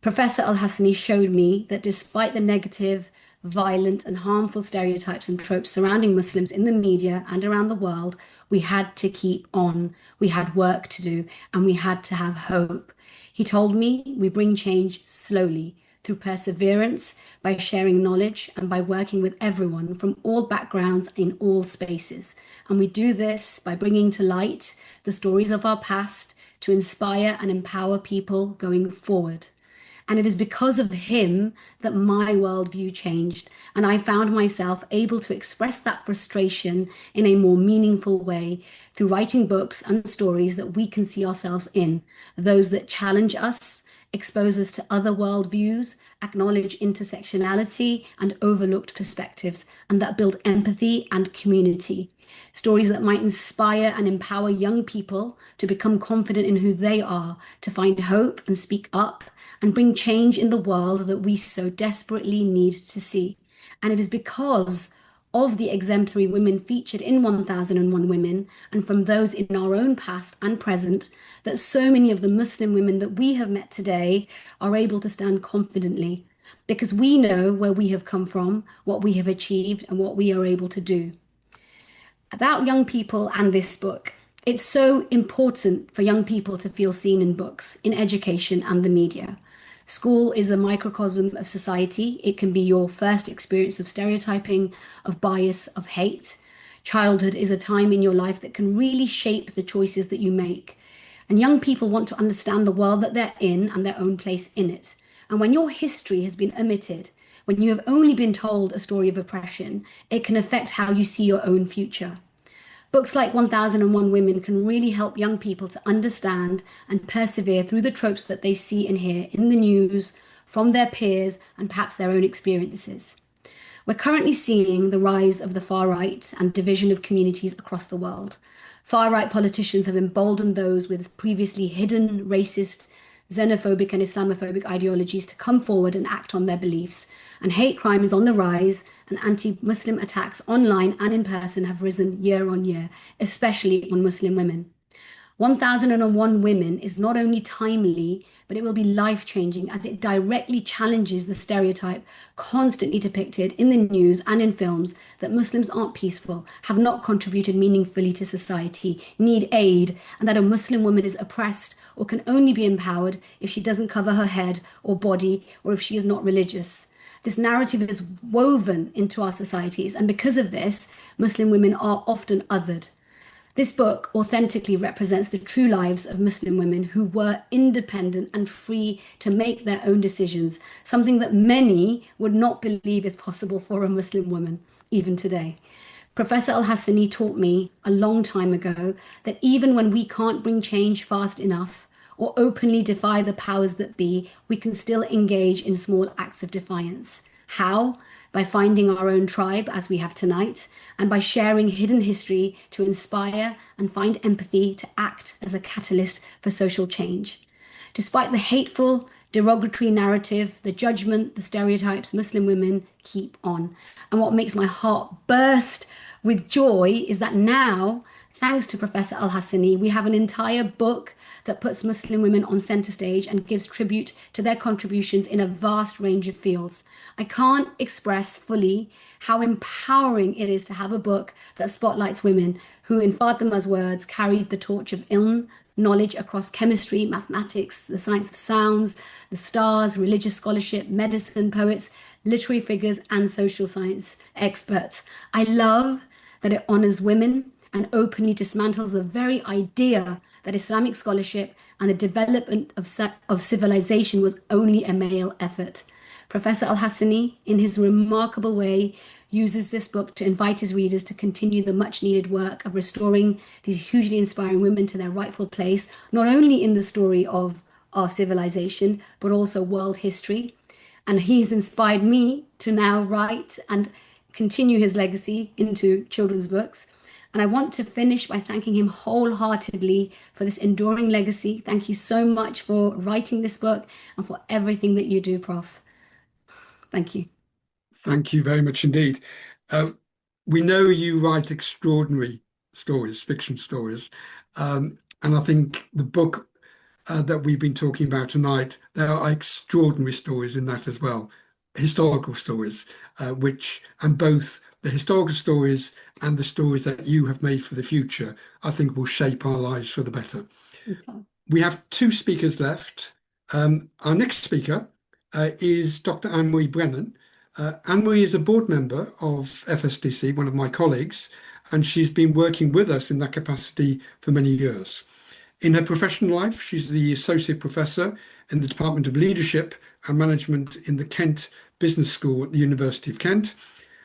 Professor Al-Hassani showed me that despite the negative, violent and harmful stereotypes and tropes surrounding Muslims in the media and around the world, we had to keep on. We had work to do and we had to have hope. He told me we bring change slowly, through perseverance, by sharing knowledge and by working with everyone from all backgrounds in all spaces. And we do this by bringing to light the stories of our past to inspire and empower people going forward. And it is because of him that my worldview changed, and I found myself able to express that frustration in a more meaningful way through writing books and stories that we can see ourselves in, those that challenge us, expose us to other worldviews, acknowledge intersectionality and overlooked perspectives, and that build empathy and community. Stories that might inspire and empower young people to become confident in who they are, to find hope and speak up, and bring change in the world that we so desperately need to see. And it is because of the exemplary women featured in 1001 Women, and from those in our own past and present, that so many of the Muslim women that we have met today are able to stand confidently, because we know where we have come from, what we have achieved, and what we are able to do. About young people and this book, it's so important for young people to feel seen in books, in education and the media. School is a microcosm of society. It can be your first experience of stereotyping, of bias, of hate. Childhood is a time in your life that can really shape the choices that you make. And young people want to understand the world that they're in and their own place in it. And when your history has been omitted, when you have only been told a story of oppression, it can affect how you see your own future. Books like 1001 Women can really help young people to understand and persevere through the tropes that they see and hear in the news, from their peers, and perhaps their own experiences. We're currently seeing the rise of the far right and division of communities across the world. Far right politicians have emboldened those with previously hidden racist, xenophobic and Islamophobic ideologies to come forward and act on their beliefs. And hate crime is on the rise, and anti-Muslim attacks online and in person have risen year on year, especially on Muslim women. 1001 Women is not only timely, but it will be life-changing as it directly challenges the stereotype constantly depicted in the news and in films that Muslims aren't peaceful, have not contributed meaningfully to society, need aid, and that a Muslim woman is oppressed or can only be empowered if she doesn't cover her head or body or if she is not religious. This narrative is woven into our societies, and because of this, Muslim women are often othered. This book authentically represents the true lives of Muslim women who were independent and free to make their own decisions, something that many would not believe is possible for a Muslim woman, even today. Professor Al-Hassani taught me a long time ago that even when we can't bring change fast enough or openly defy the powers that be, we can still engage in small acts of defiance. How? By finding our own tribe, as we have tonight, and by sharing hidden history to inspire and find empathy to act as a catalyst for social change. Despite the hateful, derogatory narrative, the judgment, the stereotypes, Muslim women keep on. And what makes my heart burst with joy is that now, thanks to Professor Al-Hassani, we have an entire book that puts Muslim women on center stage and gives tribute to their contributions in a vast range of fields. I can't express fully how empowering it is to have a book that spotlights women who, in Fatima's words, carried the torch of ilm, knowledge across chemistry, mathematics, the science of sounds, the stars, religious scholarship, medicine, poets, literary figures, and social science experts. I love that it honors women and openly dismantles the very idea that Islamic scholarship and the development of civilization was only a male effort. Professor Al-Hassani, in his remarkable way, uses this book to invite his readers to continue the much-needed work of restoring these hugely inspiring women to their rightful place, not only in the story of our civilization, but also world history. And he's inspired me to now write and continue his legacy into children's books. And I want to finish by thanking him wholeheartedly for this enduring legacy. Thank you so much for writing this book and for everything that you do, Prof. Thank you. Thank you very much indeed. We know you write extraordinary stories, fiction stories, and I think the book that we've been talking about tonight, there are extraordinary stories in that as well, historical stories, and both the historical stories and the stories that you have made for the future, I think will shape our lives for the better. Okay. We have two speakers left. Our next speaker is Dr. Anne-Marie Brennan. Anne-Marie is a board member of FSTC, one of my colleagues, and she's been working with us in that capacity for many years. In her professional life, she's the Associate Professor in the Department of Leadership and Management in the Kent Business School at the University of Kent,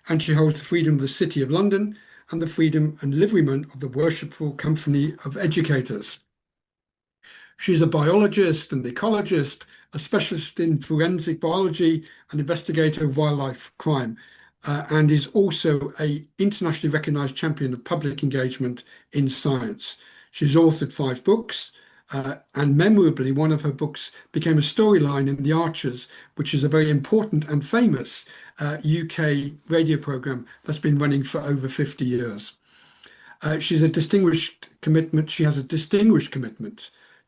and she holds the Freedom of the City of London and the Freedom and Liveryman of the Worshipful Company of Educators. She's a biologist and ecologist, a specialist in forensic biology, an investigator of wildlife crime, and is also an internationally recognised champion of public engagement in science. She's authored 5 books, and memorably, one of her books became a storyline in The Archers, which is a very important and famous UK radio programme that's been running for over 50 years. She has a distinguished commitment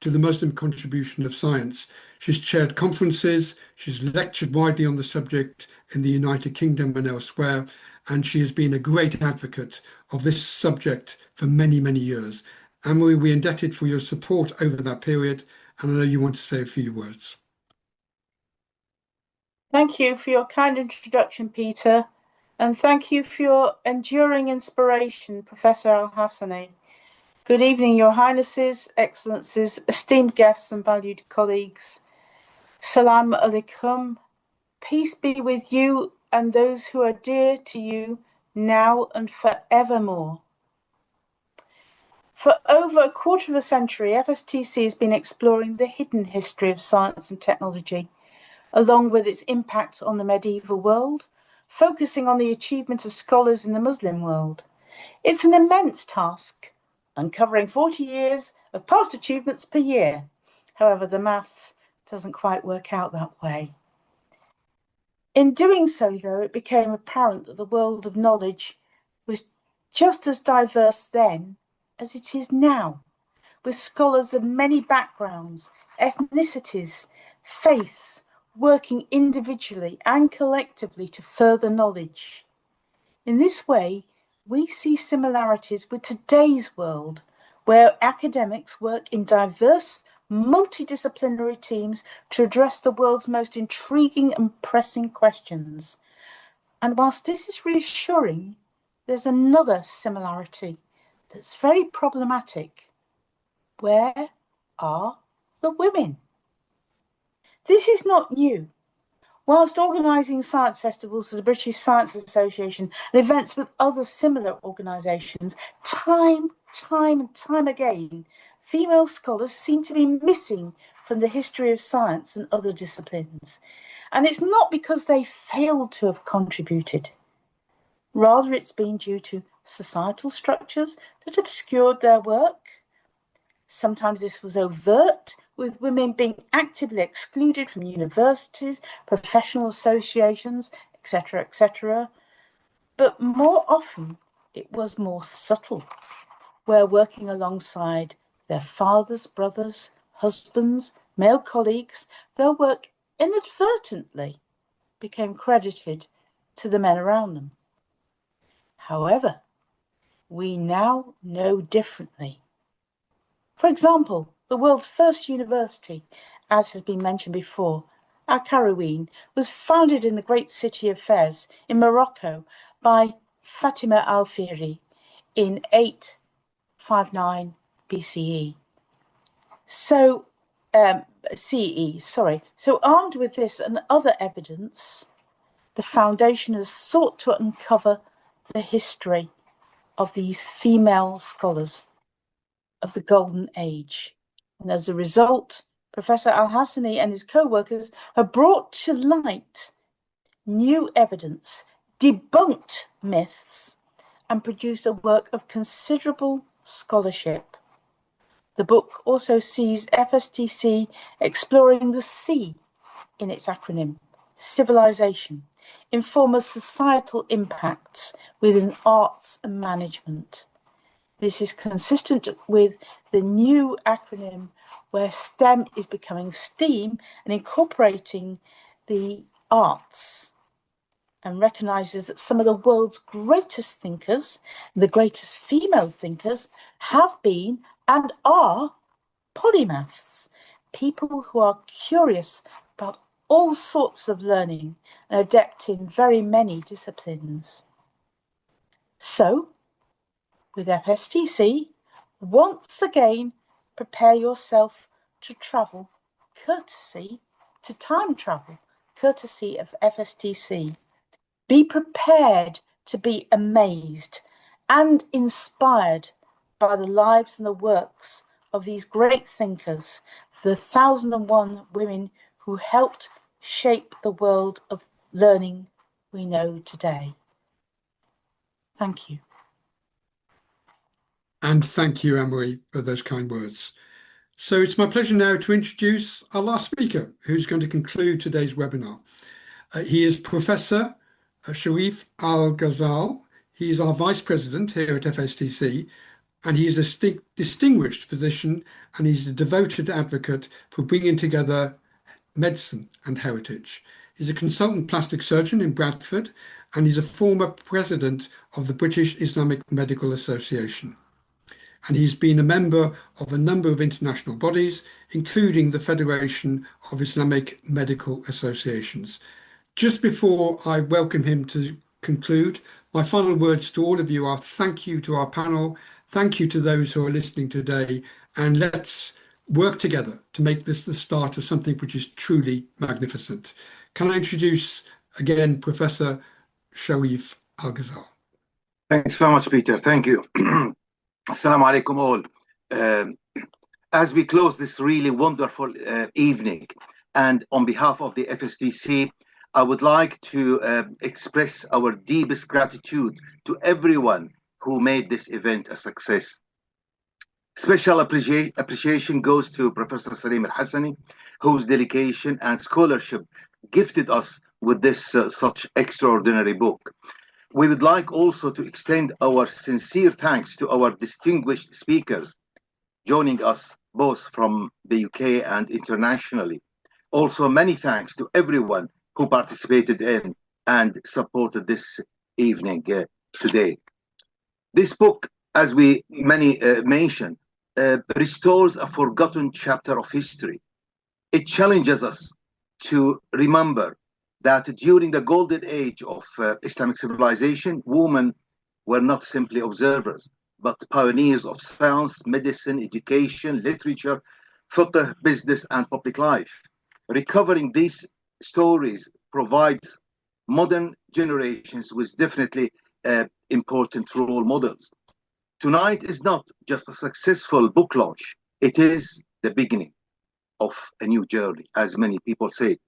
to the Muslim contribution of science. She's chaired conferences, she's lectured widely on the subject in the United Kingdom and elsewhere, and she has been a great advocate of this subject for many, many years. Anne-Marie, we're indebted for your support over that period, and I know you want to say a few words. Thank you for your kind introduction, Peter, and thank you for your enduring inspiration, Professor Al-Hassani. Good evening, Your Highnesses, Excellencies, esteemed guests and valued colleagues. Salam alaikum. Peace be with you and those who are dear to you now and forevermore. For over a quarter of a century, FSTC has been exploring the hidden history of science and technology, along with its impact on the medieval world, focusing on the achievement of scholars in the Muslim world. It's an immense task, uncovering 40 years of past achievements per year. However, the maths doesn't quite work out that way. In doing so, though, it became apparent that the world of knowledge was just as diverse then as it is now, with scholars of many backgrounds, ethnicities, faiths, working individually and collectively to further knowledge. In this way, we see similarities with today's world, where academics work in diverse, multidisciplinary teams to address the world's most intriguing and pressing questions. And whilst this is reassuring, there's another similarity that's very problematic. Where are the women? This is not new. Whilst organising science festivals as the British Science Association and events with other similar organisations, time and time again, female scholars seem to be missing from the history of science and other disciplines. And it's not because they failed to have contributed. Rather, it's been due to societal structures that obscured their work. Sometimes this was overt, with women being actively excluded from universities, professional associations, etc., etc. But more often, it was more subtle, where working alongside their fathers, brothers, husbands, male colleagues, their work inadvertently became credited to the men around them. However, we now know differently. For example, the world's first university, as has been mentioned before, Al-Qarawiyyin, was founded in the great city of Fez in Morocco by Fatima al-Fihri in 859 BCE. So, CE, sorry. So armed with this and other evidence, the foundation has sought to uncover the history of these female scholars of the Golden Age. And as a result, Professor Al-Hassani and his co-workers have brought to light new evidence, debunked myths, and produced a work of considerable scholarship. The book also sees FSTC exploring the C in its acronym, civilization, in form of societal impacts within arts and management. This is consistent with the new acronym where STEM is becoming STEAM and incorporating the arts, and recognises that some of the world's greatest thinkers, the greatest female thinkers, have been and are polymaths, people who are curious about all sorts of learning and adept in very many disciplines. So, with FSTC, once again, prepare yourself to travel, courtesy to time travel, courtesy of FSTC. Be prepared to be amazed and inspired by the lives and the works of these great thinkers, the 1001 women who helped shape the world of learning we know today. Thank you. And thank you, Anne-Marie, for those kind words. So it's my pleasure now to introduce our last speaker, who's going to conclude today's webinar. He is Professor Sharif Al-Ghazal. He is our Vice President here at FSTC, and he is a distinguished physician, and he's a devoted advocate for bringing together medicine and heritage. He's a consultant plastic surgeon in Bradford, and he's a former president of the British Islamic Medical Association. And he's been a member of a number of international bodies, including the Federation of Islamic Medical Associations. Just before I welcome him to conclude, my final words to all of you are thank you to our panel, thank you to those who are listening today, and let's work together to make this the start of something which is truly magnificent. Can I introduce again Professor Sharif Al-Ghazal? Thanks very much, Peter. Thank you. Assalamu alaikum all. As we close this really wonderful evening, and on behalf of the FSTC, I would like to express our deepest gratitude to everyone who made this event a success. Special appreciation goes to Professor Salim Al-Hassani, whose dedication and scholarship gifted us with this such extraordinary book. We would like also to extend our sincere thanks to our distinguished speakers joining us both from the UK and internationally. Also, many thanks to everyone who participated in and supported this evening today. This book, as many mentioned, restores a forgotten chapter of history. It challenges us to remember that during the golden age of Islamic civilization, women were not simply observers, but pioneers of science, medicine, education, literature, fiqh, business, and public life. Recovering these stories provides modern generations with definitely important role models. Tonight is not just a successful book launch, it is the beginning of a new journey, as many people say.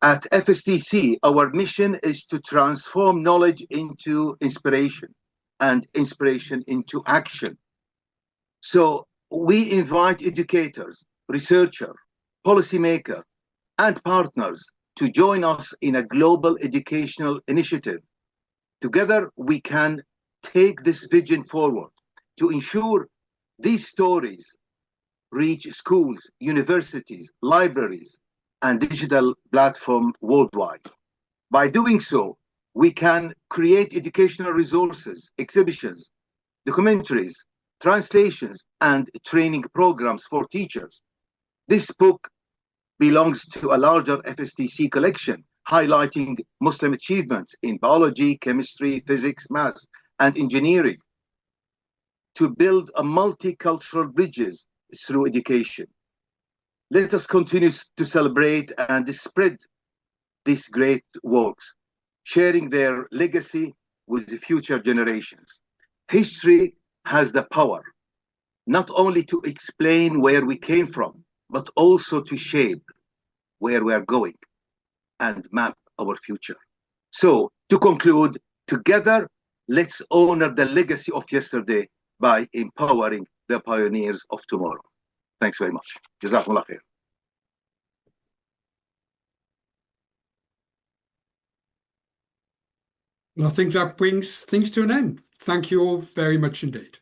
At FSTC, our mission is to transform knowledge into inspiration and inspiration into action. So we invite educators, researchers, policymakers, and partners to join us in a global educational initiative. Together, we can take this vision forward to ensure these stories reach schools, universities, libraries, and digital platforms worldwide. By doing so, we can create educational resources, exhibitions, documentaries, translations, and training programs for teachers. This book belongs to a larger FSTC collection, highlighting Muslim achievements in biology, chemistry, physics, math, and engineering to build a multicultural bridges through education. Let us continue to celebrate and spread these great works, sharing their legacy with the future generations. History has the power not only to explain where we came from, but also to shape where we are going and map our future. So, to conclude, together, let's honor the legacy of yesterday by empowering the pioneers of tomorrow. Thanks very much. Jazakumullah khair. Well, I think that brings things to an end. Thank you all very much indeed.